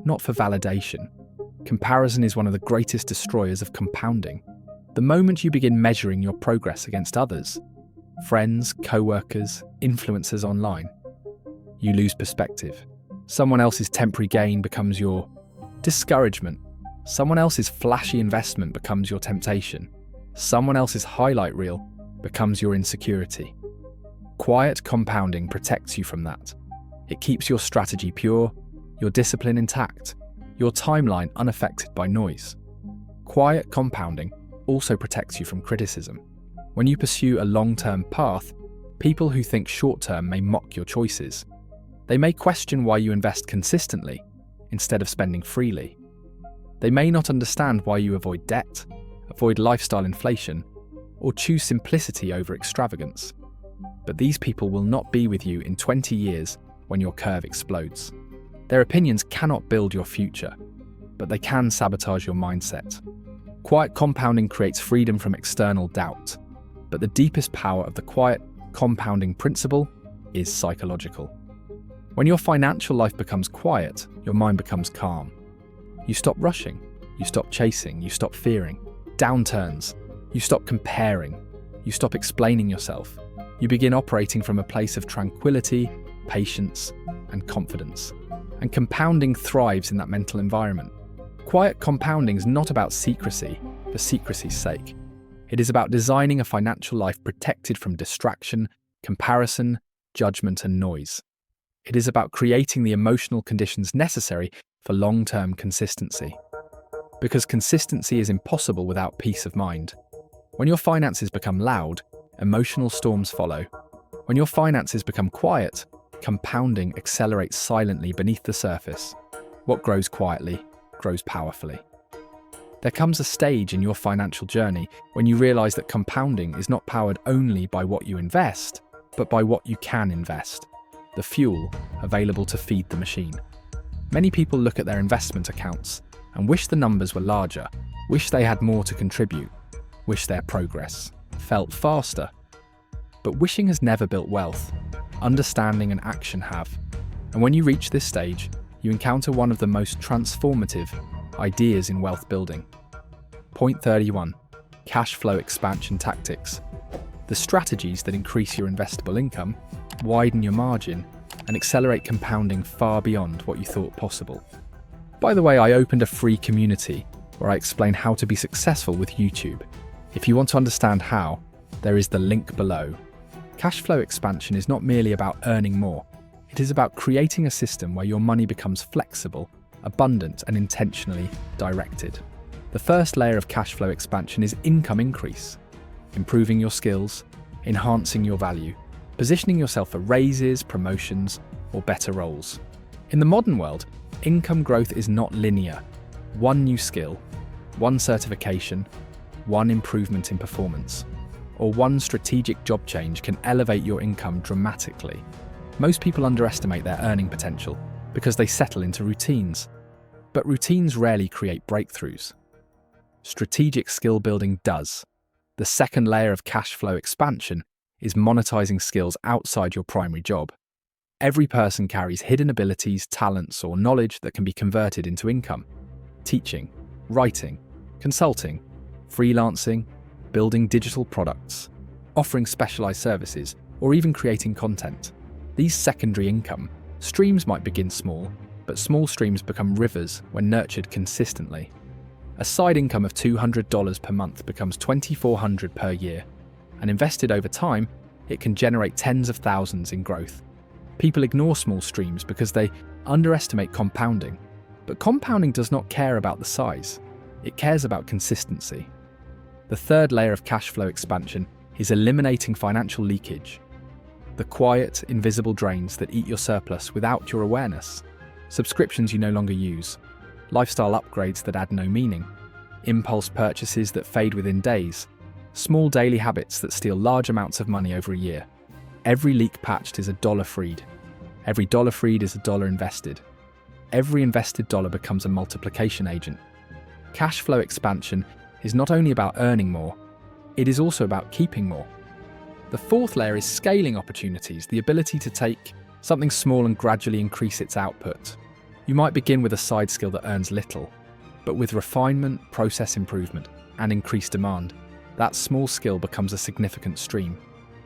not for validation. Comparison is one of the greatest destroyers of compounding. The moment you begin measuring your progress against others, friends, co-workers, influencers online, you lose perspective. Someone else's temporary gain becomes your discouragement. Someone else's flashy investment becomes your temptation. Someone else's highlight reel becomes your insecurity. Quiet compounding protects you from that. It keeps your strategy pure, your discipline intact, your timeline unaffected by noise. Quiet compounding also protects you from criticism. When you pursue a long-term path, people who think short-term may mock your choices. They may question why you invest consistently instead of spending freely. They may not understand why you avoid debt, avoid lifestyle inflation, or choose simplicity over extravagance. But these people will not be with you in 20 years when your curve explodes. Their opinions cannot build your future, but they can sabotage your mindset. Quiet compounding creates freedom from external doubt, but the deepest power of the quiet compounding principle is psychological. When your financial life becomes quiet, your mind becomes calm. You stop rushing, you stop chasing, you stop fearing downturns, you stop comparing, you stop explaining yourself. You begin operating from a place of tranquility, patience, and confidence. And compounding thrives in that mental environment. Quiet compounding is not about secrecy for secrecy's sake. It is about designing a financial life protected from distraction, comparison, judgment, and noise. It is about creating the emotional conditions necessary for long-term consistency. Because consistency is impossible without peace of mind. When your finances become loud, emotional storms follow. When your finances become quiet, compounding accelerates silently beneath the surface. What grows quietly grows powerfully. There comes a stage in your financial journey when you realize that compounding is not powered only by what you invest, but by what you can invest. The fuel available to feed the machine. Many people look at their investment accounts and wish the numbers were larger, wish they had more to contribute, wish their progress felt faster. But wishing has never built wealth. Understanding and action have. And when you reach this stage, you encounter one of the most transformative ideas in wealth building. Point 31. Cash flow expansion tactics. The strategies that increase your investable income, widen your margin, and accelerate compounding far beyond what you thought possible. By the way, I opened a free community where I explain how to be successful with YouTube. If you want to understand how, there is the link below. Cash flow expansion is not merely about earning more. It is about creating a system where your money becomes flexible, abundant, and intentionally directed. The first layer of cash flow expansion is income increase. Improving your skills, enhancing your value, positioning yourself for raises, promotions, or better roles. In the modern world, income growth is not linear. One new skill, one certification, one improvement in performance, or one strategic job change can elevate your income dramatically. Most people underestimate their earning potential because they settle into routines. But routines rarely create breakthroughs. Strategic skill building does. The second layer of cash flow expansion is monetizing skills outside your primary job. Every person carries hidden abilities, talents, or knowledge that can be converted into income. Teaching, writing, consulting, freelancing, building digital products, offering specialized services, or even creating content. These secondary income streams might begin small, but small streams become rivers when nurtured consistently. A side income of $200 per month becomes $2,400 per year, and invested over time, it can generate tens of thousands in growth. People ignore small streams because they underestimate compounding. But compounding does not care about the size. It cares about consistency. The third layer of cash flow expansion is eliminating financial leakage. The quiet, invisible drains that eat your surplus without your awareness. Subscriptions you no longer use. Lifestyle upgrades that add no meaning. Impulse purchases that fade within days. Small daily habits that steal large amounts of money over a year. Every leak patched is a dollar freed. Every dollar freed is a dollar invested. Every invested dollar becomes a multiplication agent. Cash flow expansion is not only about earning more, it is also about keeping more. The fourth layer is scaling opportunities, the ability to take something small and gradually increase its output. You might begin with a side skill that earns little, but with refinement, process improvement, and increased demand, that small skill becomes a significant stream.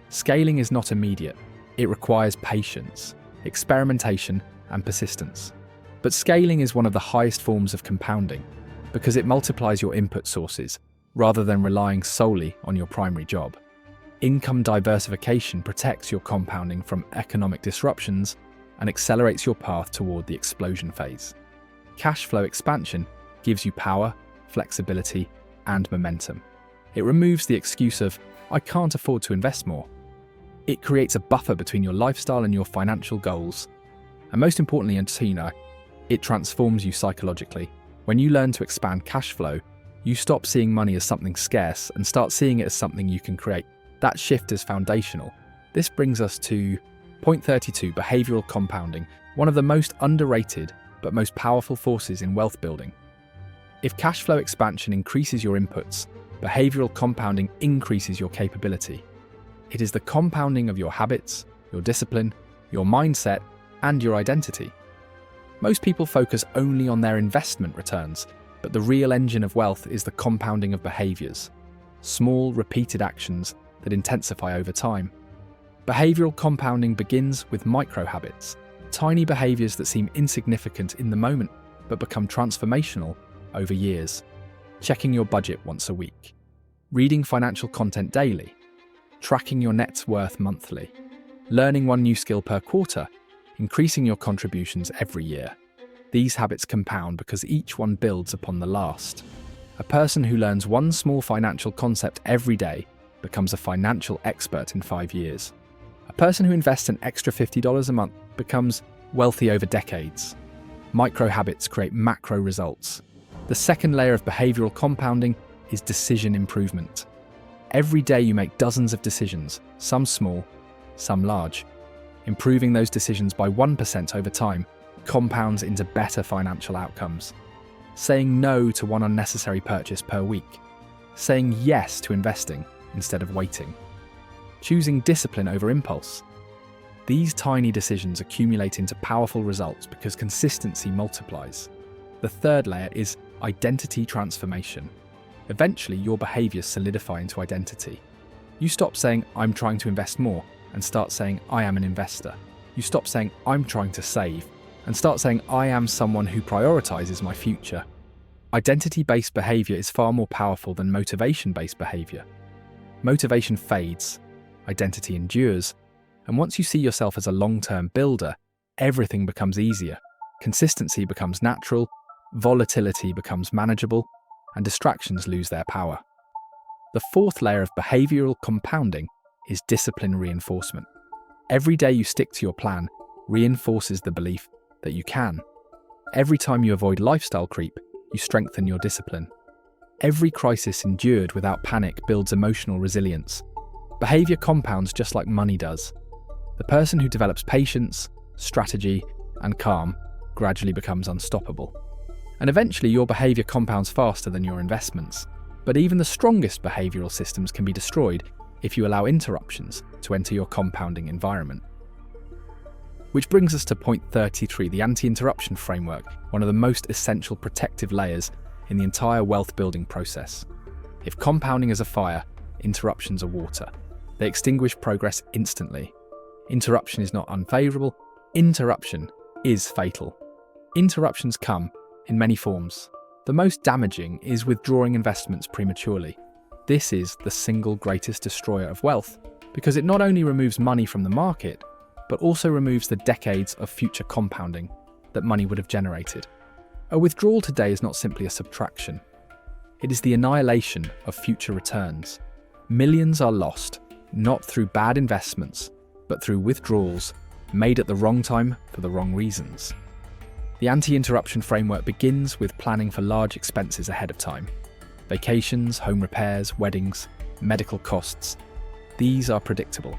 Scaling is not immediate. It requires patience, experimentation, and persistence. But scaling is one of the highest forms of compounding because it multiplies your input sources rather than relying solely on your primary job. Income diversification protects your compounding from economic disruptions and accelerates your path toward the explosion phase. Cash flow expansion gives you power, flexibility, and momentum. It removes the excuse of, "I can't afford to invest more." It creates a buffer between your lifestyle and your financial goals. And most importantly, and so you know, it transforms you psychologically. When you learn to expand cash flow, you stop seeing money as something scarce and start seeing it as something you can create. That shift is foundational. This brings us to point 32, behavioral compounding, one of the most underrated but most powerful forces in wealth building. If cash flow expansion increases your inputs, behavioral compounding increases your capability. It is the compounding of your habits, your discipline, your mindset, and your identity. Most people focus only on their investment returns, but the real engine of wealth is the compounding of behaviors, small, repeated actions that intensify over time. Behavioral compounding begins with micro habits, tiny behaviors that seem insignificant in the moment but become transformational over years. Checking your budget once a week, reading financial content daily, tracking your net worth monthly, learning one new skill per quarter, increasing your contributions every year. These habits compound because each one builds upon the last. A person who learns one small financial concept every day becomes a financial expert in 5 years. A person who invests an extra $50 a month becomes wealthy over decades. Micro habits create macro results. The second layer of behavioral compounding is decision improvement. Every day you make dozens of decisions, some small, some large. Improving those decisions by 1% over time compounds into better financial outcomes. Saying no to one unnecessary purchase per week. Saying yes to investing instead of waiting. Choosing discipline over impulse. These tiny decisions accumulate into powerful results because consistency multiplies. The third layer is identity transformation. Eventually, your behaviors solidify into identity. You stop saying, "I'm trying to invest more," and start saying, "I am an investor." You stop saying, "I'm trying to save," and start saying, "I am someone who prioritizes my future." Identity-based behavior is far more powerful than motivation-based behavior. Motivation fades, identity endures, and once you see yourself as a long-term builder, everything becomes easier. Consistency becomes natural, volatility becomes manageable, and distractions lose their power. The fourth layer of behavioral compounding is discipline reinforcement. Every day you stick to your plan reinforces the belief that you can. Every time you avoid lifestyle creep, you strengthen your discipline. Every crisis endured without panic builds emotional resilience. Behavior compounds just like money does. The person who develops patience, strategy, and calm gradually becomes unstoppable. And eventually your behavior compounds faster than your investments. But even the strongest behavioral systems can be destroyed if you allow interruptions to enter your compounding environment. Which brings us to point 33, the anti-interruption framework, one of the most essential protective layers in the entire wealth building process. If compounding is a fire, interruptions are water. They extinguish progress instantly. Interruption is not unfavourable, interruption is fatal. Interruptions come in many forms. The most damaging is withdrawing investments prematurely. This is the single greatest destroyer of wealth because it not only removes money from the market, but also removes the decades of future compounding that money would have generated. A withdrawal today is not simply a subtraction. It is the annihilation of future returns. Millions are lost, not through bad investments, but through withdrawals made at the wrong time for the wrong reasons. The anti-interruption framework begins with planning for large expenses ahead of time. Vacations, home repairs, weddings, medical costs. These are predictable.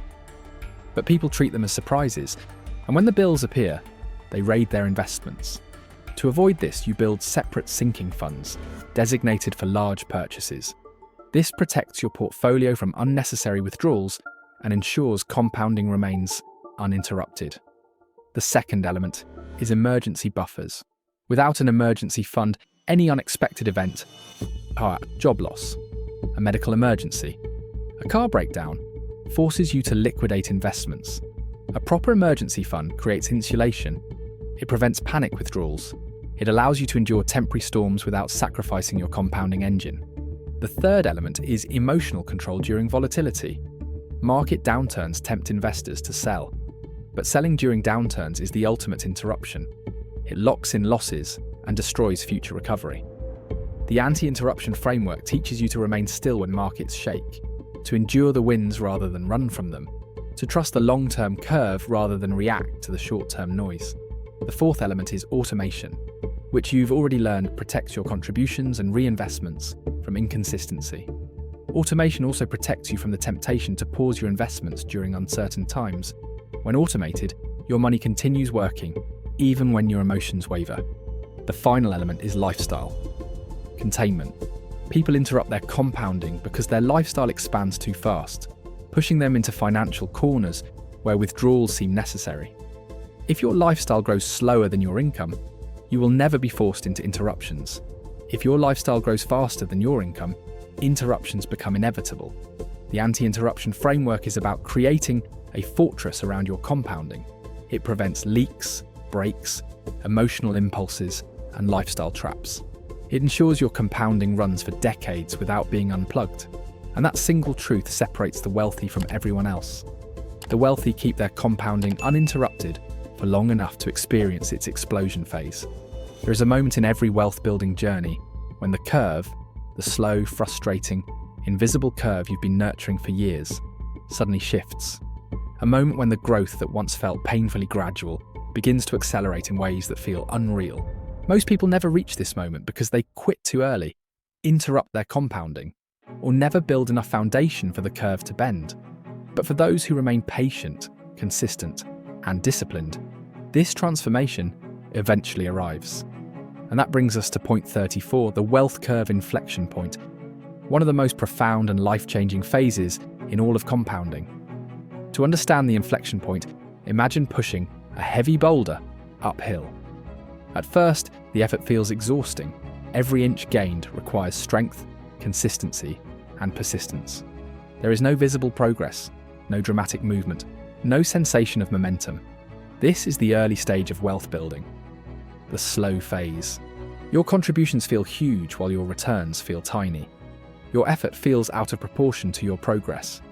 But people treat them as surprises, and when the bills appear, they raid their investments. To avoid this, you build separate sinking funds, designated for large purchases. This protects your portfolio from unnecessary withdrawals and ensures compounding remains uninterrupted. The second element is emergency buffers. Without an emergency fund, any unexpected event, job loss, a medical emergency, a car breakdown, forces you to liquidate investments. A proper emergency fund creates insulation. It prevents panic withdrawals. It allows you to endure temporary storms without sacrificing your compounding engine. The third element is emotional control during volatility. Market downturns tempt investors to sell, but selling during downturns is the ultimate interruption. It locks in losses and destroys future recovery. The anti-interruption framework teaches you to remain still when markets shake, to endure the winds rather than run from them, to trust the long-term curve rather than react to the short-term noise. The fourth element is automation, which you've already learned protects your contributions and reinvestments from inconsistency. Automation also protects you from the temptation to pause your investments during uncertain times. When automated, your money continues working, even when your emotions waver. The final element is lifestyle. Containment. People interrupt their compounding because their lifestyle expands too fast, pushing them into financial corners where withdrawals seem necessary. If your lifestyle grows slower than your income, you will never be forced into interruptions. If your lifestyle grows faster than your income, interruptions become inevitable. The anti-interruption framework is about creating a fortress around your compounding. It prevents leaks, breaks, emotional impulses, and lifestyle traps. It ensures your compounding runs for decades without being unplugged. And that single truth separates the wealthy from everyone else. The wealthy keep their compounding uninterrupted for long enough to experience its explosion phase. There is a moment in every wealth-building journey when the curve, the slow, frustrating, invisible curve you've been nurturing for years, suddenly shifts. A moment when the growth that once felt painfully gradual begins to accelerate in ways that feel unreal. Most people never reach this moment because they quit too early, interrupt their compounding, or never build enough foundation for the curve to bend. But for those who remain patient, consistent, and disciplined, this transformation eventually arrives. And that brings us to point 34, the wealth curve inflection point, one of the most profound and life-changing phases in all of compounding. To understand the inflection point, imagine pushing a heavy boulder uphill. At first, the effort feels exhausting. Every inch gained requires strength, consistency, and persistence. There is no visible progress, no dramatic movement, no sensation of momentum. This is the early stage of wealth building, the slow phase. Your contributions feel huge while your returns feel tiny. Your effort feels out of proportion to your progress.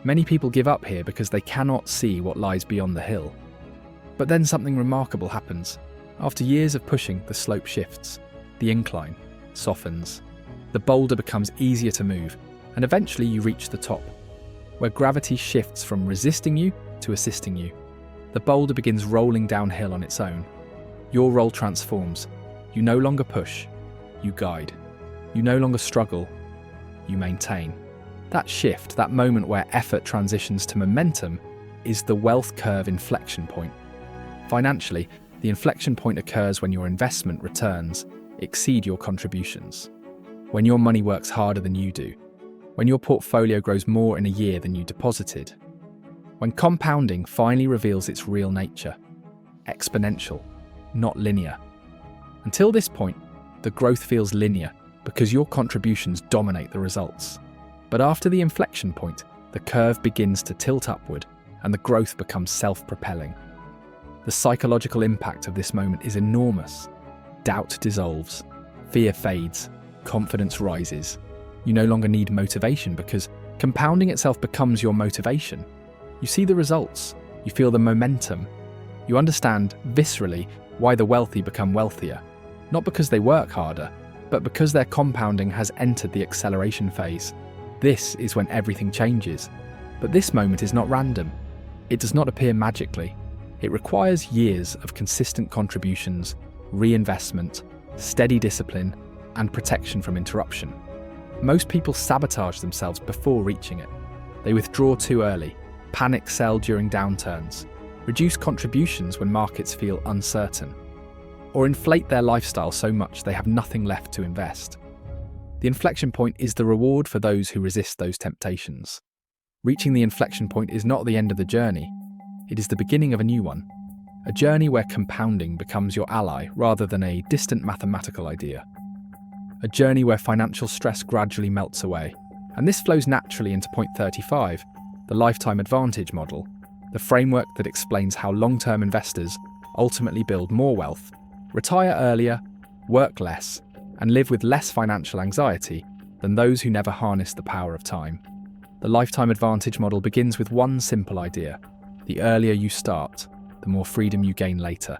Many people give up here because they cannot see what lies beyond the hill. But then something remarkable happens. After years of pushing, the slope shifts, the incline softens, the boulder becomes easier to move, and eventually you reach the top, where gravity shifts from resisting you to assisting you. The boulder begins rolling downhill on its own. Your role transforms. You no longer push, you guide. You no longer struggle, you maintain. That shift, that moment where effort transitions to momentum, is the wealth curve inflection point. Financially, the inflection point occurs when your investment returns exceed your contributions, when your money works harder than you do, when your portfolio grows more in a year than you deposited, when compounding finally reveals its real nature, exponential, not linear. Until this point, the growth feels linear because your contributions dominate the results. But after the inflection point, the curve begins to tilt upward and the growth becomes self-propelling. The psychological impact of this moment is enormous. Doubt dissolves, fear fades, confidence rises. You no longer need motivation because compounding itself becomes your motivation. You see the results, you feel the momentum. You understand viscerally why the wealthy become wealthier. not because they work harder, but because their compounding has entered the acceleration phase. This is when everything changes. But this moment is not random. It does not appear magically. It requires years of consistent contributions, reinvestment, steady discipline, and protection from interruption. Most people sabotage themselves before reaching it. They withdraw too early, panic sell during downturns, reduce contributions when markets feel uncertain, or inflate their lifestyle so much they have nothing left to invest. The inflection point is the reward for those who resist those temptations. Reaching the inflection point is not the end of the journey, it is the beginning of a new one. A journey where compounding becomes your ally rather than a distant mathematical idea. A journey where financial stress gradually melts away. And this flows naturally into point 35, the lifetime advantage model, the framework that explains how long-term investors ultimately build more wealth, retire earlier, work less, and live with less financial anxiety than those who never harness the power of time. The lifetime advantage model begins with one simple idea: the earlier you start, the more freedom you gain later.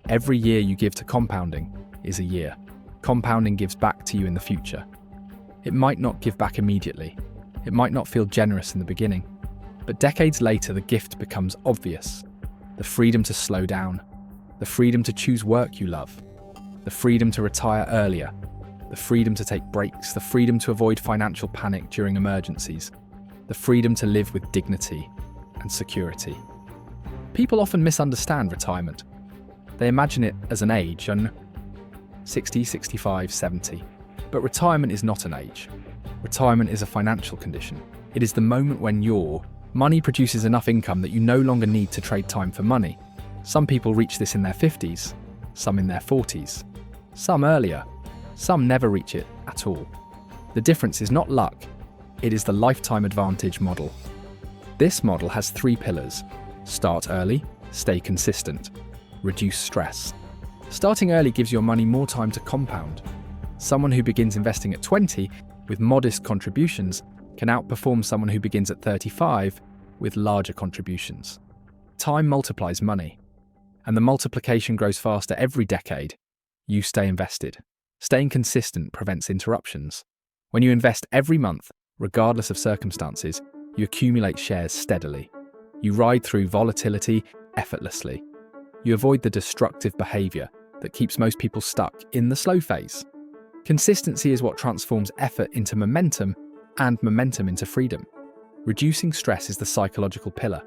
Every year you give to compounding is a year. Compounding gives back to you in the future. It might not give back immediately. It might not feel generous in the beginning. But decades later, the gift becomes obvious. The freedom to slow down. The freedom to choose work you love. The freedom to retire earlier. The freedom to take breaks. The freedom to avoid financial panic during emergencies. The freedom to live with dignity and security. People often misunderstand retirement. They imagine it as an age, 60, 65, 70. But retirement is not an age. Retirement is a financial condition. It is the moment when your money produces enough income that you no longer need to trade time for money. Some people reach this in their 50s, some in their 40s, some earlier, some never reach it at all. The difference is not luck, it is the lifetime advantage model. This model has 3 pillars: start early, stay consistent, reduce stress. Starting early gives your money more time to compound. Someone who begins investing at 20 with modest contributions can outperform someone who begins at 35 with larger contributions. Time multiplies money, and the multiplication grows faster every decade. You stay invested. Staying consistent prevents interruptions. When you invest every month, regardless of circumstances, you accumulate shares steadily. You ride through volatility effortlessly. You avoid the destructive behavior that keeps most people stuck in the slow phase. Consistency is what transforms effort into momentum and momentum into freedom. Reducing stress is the psychological pillar.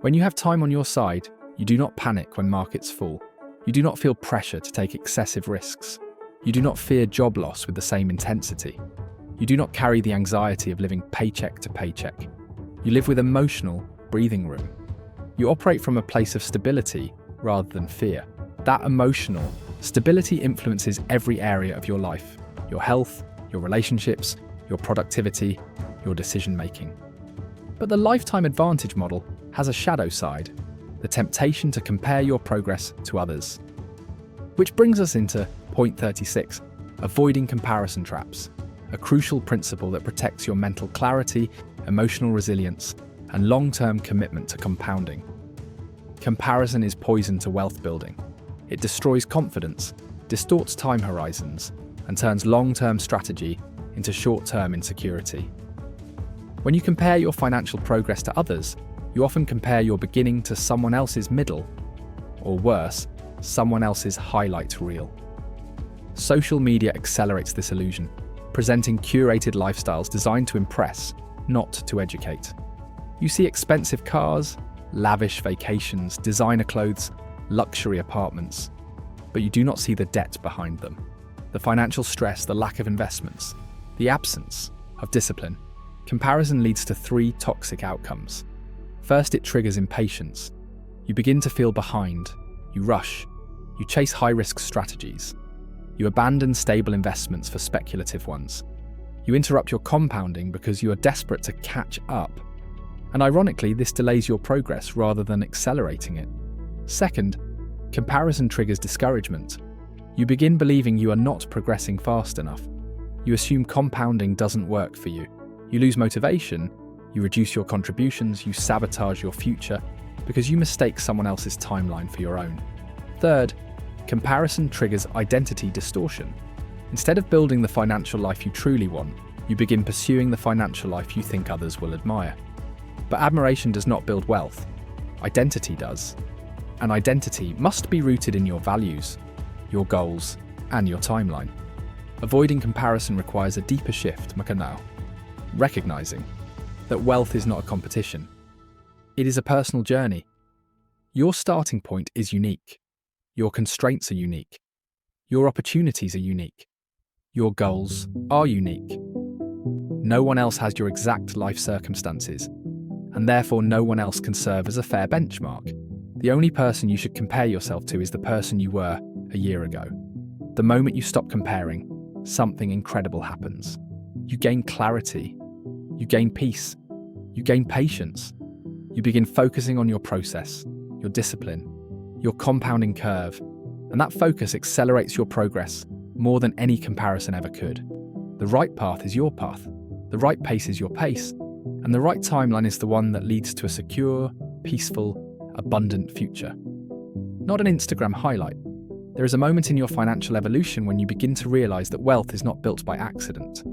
When you have time on your side, you do not panic when markets fall. You do not feel pressure to take excessive risks. You do not fear job loss with the same intensity. You do not carry the anxiety of living paycheck to paycheck. You live with emotional breathing room. You operate from a place of stability rather than fear. That emotional stability influences every area of your life: your health, your relationships, your productivity, your decision-making. But the lifetime advantage model has a shadow side, the temptation to compare your progress to others. Which brings us into point 36, avoiding comparison traps, a crucial principle that protects your mental clarity, emotional resilience, and long-term commitment to compounding. Comparison is poison to wealth building. It destroys confidence, distorts time horizons, and turns long-term strategy into short-term insecurity. When you compare your financial progress to others, you often compare your beginning to someone else's middle, or worse, someone else's highlight reel. Social media accelerates this illusion, presenting curated lifestyles designed to impress, not to educate. You see expensive cars, lavish vacations, designer clothes, luxury apartments, but you do not see the debt behind them. The financial stress, the lack of investments, the absence of discipline. Comparison leads to 3 toxic outcomes. First, it triggers impatience. You begin to feel behind. You rush. You chase high-risk strategies. You abandon stable investments for speculative ones. You interrupt your compounding because you are desperate to catch up. And ironically, this delays your progress rather than accelerating it. Second, comparison triggers discouragement. You begin believing you are not progressing fast enough. You assume compounding doesn't work for you. You lose motivation, you reduce your contributions, you sabotage your future because you mistake someone else's timeline for your own. Third, Comparison triggers identity distortion. Instead of building the financial life you truly want, you begin pursuing the financial life you think others will admire. But admiration does not build wealth. Identity does. And identity must be rooted in your values, your goals, and your timeline. Avoiding comparison requires a deeper shift, Makanao. Recognizing that wealth is not a competition. It is a personal journey. Your starting point is unique. Your constraints are unique. Your opportunities are unique. Your goals are unique. No one else has your exact life circumstances, and therefore no one else can serve as a fair benchmark. The only person you should compare yourself to is the person you were a year ago. The moment you stop comparing, something incredible happens. You gain clarity. You gain peace. You gain patience. You begin focusing on your process, your discipline, your compounding curve, and that focus accelerates your progress more than any comparison ever could. The right path is your path, the right pace is your pace, and the right timeline is the one that leads to a secure, peaceful, abundant future. Not an Instagram highlight. There is a moment in your financial evolution when you begin to realize that wealth is not built by accident.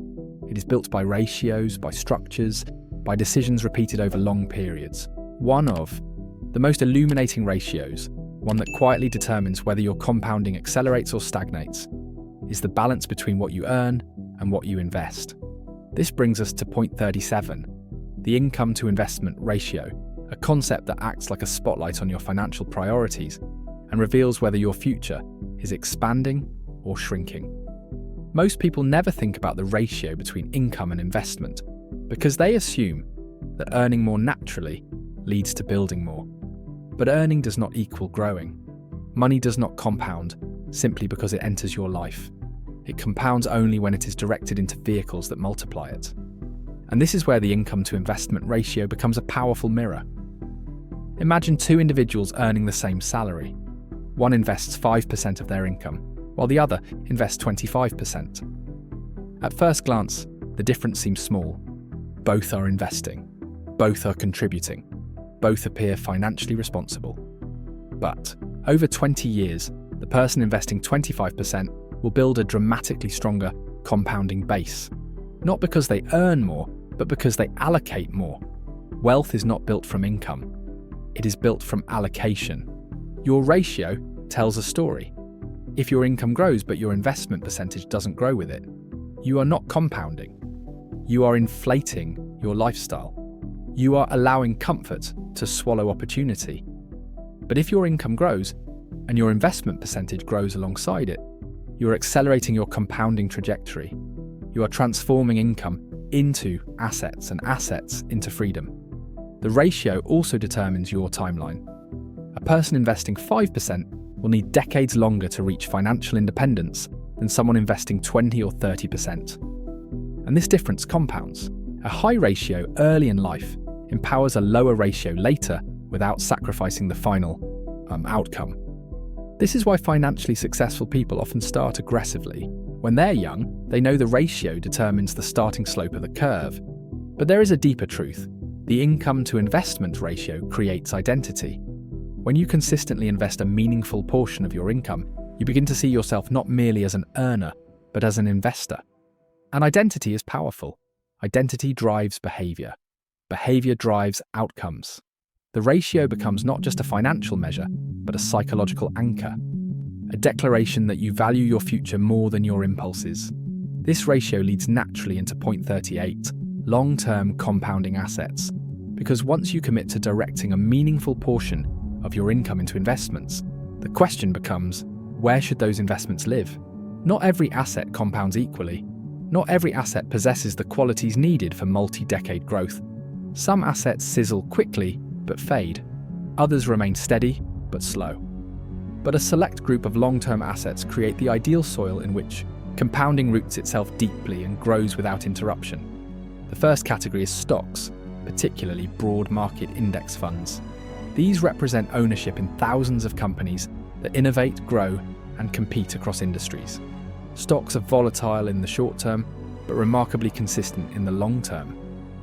It is built by ratios, by structures, by decisions repeated over long periods. One of the most illuminating ratios, one that quietly determines whether your compounding accelerates or stagnates, is the balance between what you earn and what you invest. This brings us to point 37, the income to investment ratio, a concept that acts like a spotlight on your financial priorities and reveals whether your future is expanding or shrinking. Most people never think about the ratio between income and investment because they assume that earning more naturally leads to building more. But earning does not equal growing. Money does not compound simply because it enters your life. It compounds only when it is directed into vehicles that multiply it. And this is where the income to investment ratio becomes a powerful mirror. Imagine two individuals earning the same salary. One invests 5% of their income, while the other invests 25%. At first glance, the difference seems small. Both are investing. Both are contributing. Both appear financially responsible. But over 20 years, the person investing 25% will build a dramatically stronger compounding base. Not because they earn more, but because they allocate more. Wealth is not built from income. It is built from allocation. Your ratio tells a story. If your income grows but your investment percentage doesn't grow with it, you are not compounding. You are inflating your lifestyle. You are allowing comfort to swallow opportunity. But if your income grows and your investment percentage grows alongside it, you are accelerating your compounding trajectory. You are transforming income into assets and assets into freedom. The ratio also determines your timeline. A person investing 5% will need decades longer to reach financial independence than someone investing 20 or 30%. And this difference compounds. A high ratio early in life empowers a lower ratio later without sacrificing the final outcome. This is why financially successful people often start aggressively. When they're young, they know the ratio determines the starting slope of the curve. But there is a deeper truth. The income to investment ratio creates identity. When you consistently invest a meaningful portion of your income, you begin to see yourself not merely as an earner, but as an investor. And identity is powerful. Identity drives behavior. Behavior drives outcomes. The ratio becomes not just a financial measure, but a psychological anchor. A declaration that you value your future more than your impulses. This ratio leads naturally into point 38, long-term compounding assets. Because once you commit to directing a meaningful portion of your income into investments, the question becomes, where should those investments live? Not every asset compounds equally. Not every asset possesses the qualities needed for multi-decade growth. Some assets sizzle quickly but fade. Others remain steady but slow. But a select group of long-term assets create the ideal soil in which compounding roots itself deeply and grows without interruption. The first category is stocks, particularly broad market index funds. These represent ownership in thousands of companies that innovate, grow, and compete across industries. Stocks are volatile in the short term, but remarkably consistent in the long term.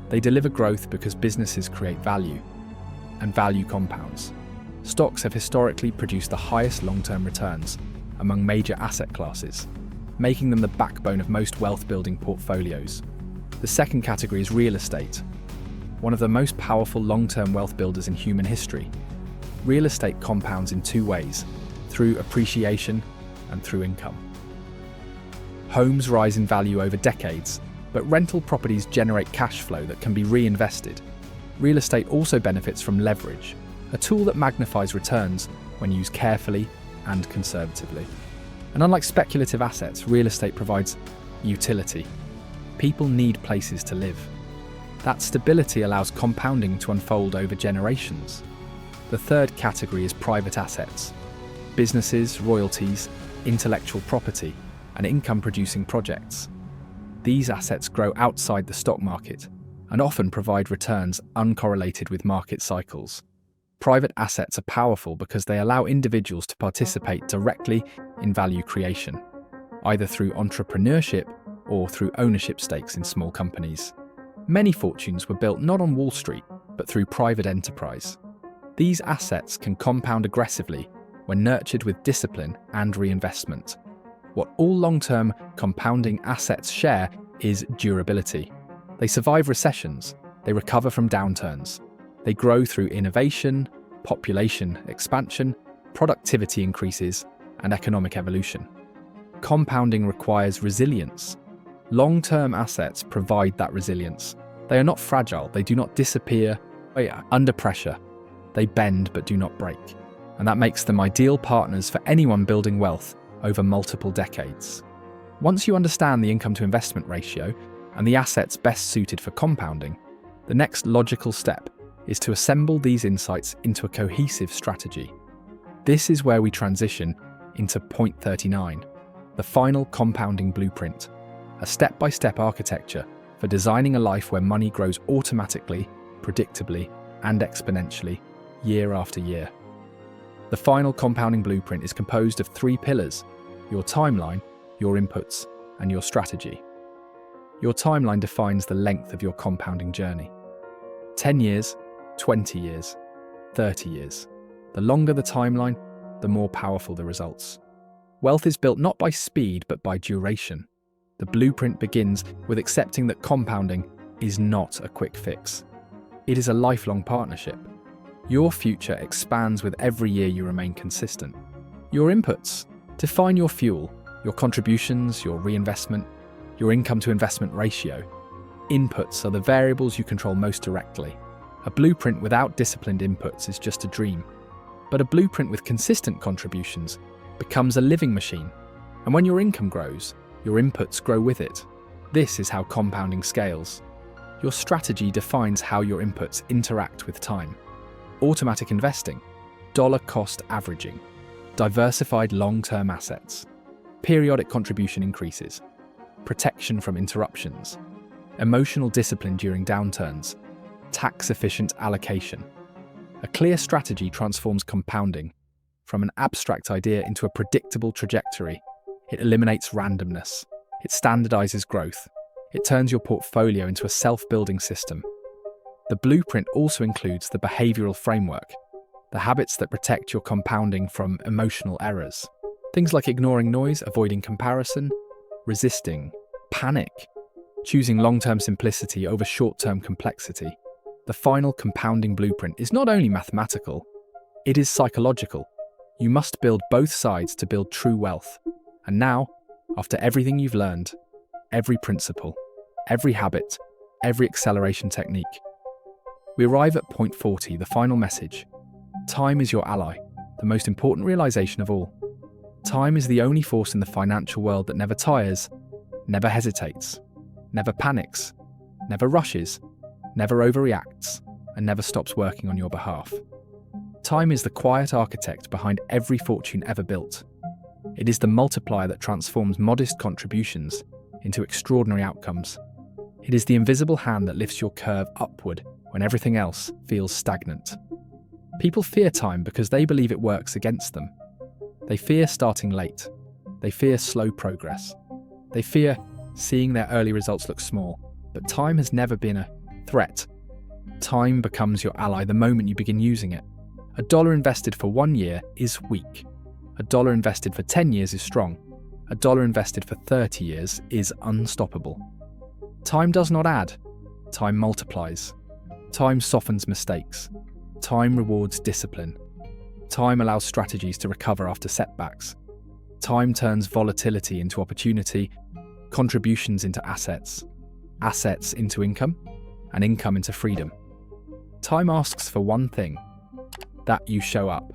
They deliver growth because businesses create value, and value compounds. Stocks have historically produced the highest long-term returns, among major asset classes, making them the backbone of most wealth-building portfolios. The second category is real estate, one of the most powerful long-term wealth builders in human history. Real estate compounds in two ways, through appreciation and through income. Homes rise in value over decades, but rental properties generate cash flow that can be reinvested. Real estate also benefits from leverage, a tool that magnifies returns when used carefully and conservatively. And unlike speculative assets, real estate provides utility. People need places to live. That stability allows compounding to unfold over generations. The third category is private assets. Businesses, royalties, intellectual property, and income-producing projects. These assets grow outside the stock market and often provide returns uncorrelated with market cycles. Private assets are powerful because they allow individuals to participate directly in value creation, either through entrepreneurship or through ownership stakes in small companies. Many fortunes were built not on Wall Street, but through private enterprise. These assets can compound aggressively when nurtured with discipline and reinvestment. What all long-term compounding assets share is durability. They survive recessions, they recover from downturns, they grow through innovation, population expansion, productivity increases, and economic evolution. Compounding requires resilience. Long-term assets provide that resilience. They are not fragile, they do not disappear under pressure. They bend but do not break. And that makes them ideal partners for anyone building wealth over multiple decades. Once you understand the income to investment ratio and the assets best suited for compounding, the next logical step is to assemble these insights into a cohesive strategy. This is where we transition into point 39, the final compounding blueprint, a step-by-step architecture for designing a life where money grows automatically, predictably, and exponentially, year after year. The final compounding blueprint is composed of three pillars: your timeline, your inputs, and your strategy. Your timeline defines the length of your compounding journey. 10 years, 20 years, 30 years. The longer the timeline, the more powerful the results. Wealth is built not by speed, but by duration. The blueprint begins with accepting that compounding is not a quick fix. It is a lifelong partnership. Your future expands with every year you remain consistent. Your inputs define your fuel, your contributions, your reinvestment, your income to investment ratio. Inputs are the variables you control most directly. A blueprint without disciplined inputs is just a dream. But a blueprint with consistent contributions becomes a living machine. And when your income grows, your inputs grow with it. This is how compounding scales. Your strategy defines how your inputs interact with time. Automatic investing, dollar cost averaging, diversified long-term assets, periodic contribution increases, protection from interruptions, emotional discipline during downturns, tax-efficient allocation. A clear strategy transforms compounding from an abstract idea into a predictable trajectory. It eliminates randomness. It standardizes growth. It turns your portfolio into a self-building system. The blueprint also includes the behavioral framework, the habits that protect your compounding from emotional errors. Things like ignoring noise, avoiding comparison, resisting, panic, choosing long-term simplicity over short-term complexity. The final compounding blueprint is not only mathematical, it is psychological. You must build both sides to build true wealth. And now, after everything you've learned, every principle, every habit, every acceleration technique, we arrive at point 40, the final message. Time is your ally, the most important realization of all. Time is the only force in the financial world that never tires, never hesitates, never panics, never rushes, never overreacts, and never stops working on your behalf. Time is the quiet architect behind every fortune ever built. It is the multiplier that transforms modest contributions into extraordinary outcomes. It is the invisible hand that lifts your curve upward when everything else feels stagnant. People fear time because they believe it works against them. They fear starting late. They fear slow progress. They fear seeing their early results look small. But time has never been a threat. Time becomes your ally the moment you begin using it. $1 invested for 1 year is weak. A dollar invested for 10 years is strong. A dollar invested for 30 years is unstoppable. Time does not add. Time multiplies. Time softens mistakes. Time rewards discipline. Time allows strategies to recover after setbacks. Time turns volatility into opportunity, contributions into assets, assets into income, and income into freedom. Time asks for one thing: that you show up.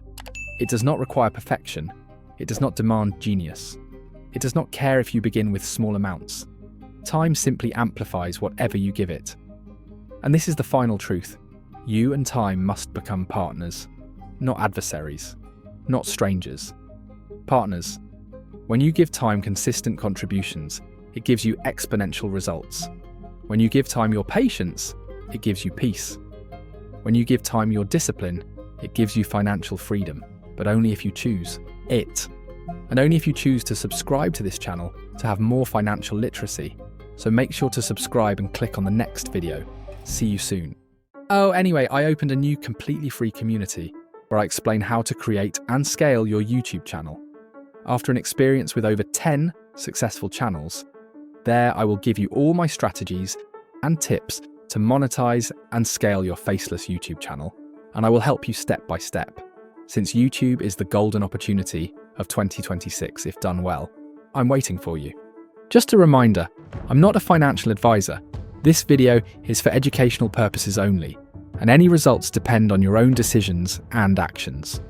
It does not require perfection. It does not demand genius. It does not care if you begin with small amounts. Time simply amplifies whatever you give it. And this is the final truth. You and time must become partners, not adversaries, not strangers. Partners. When you give time consistent contributions, it gives you exponential results. When you give time your patience, it gives you peace. When you give time your discipline, it gives you financial freedom, but only if you choose it. And only if you choose to subscribe to this channel to have more financial literacy. So make sure to subscribe and click on the next video. See you soon. Oh, anyway, I opened a new completely free community where I explain how to create and scale your YouTube channel. After an experience with over 10 successful channels, there I will give you all my strategies and tips to monetize and scale your faceless YouTube channel, and I will help you step by step. Since YouTube is the golden opportunity of 2026 if done well, I'm waiting for you. Just a reminder, I'm not a financial advisor. This video is for educational purposes only, and any results depend on your own decisions and actions.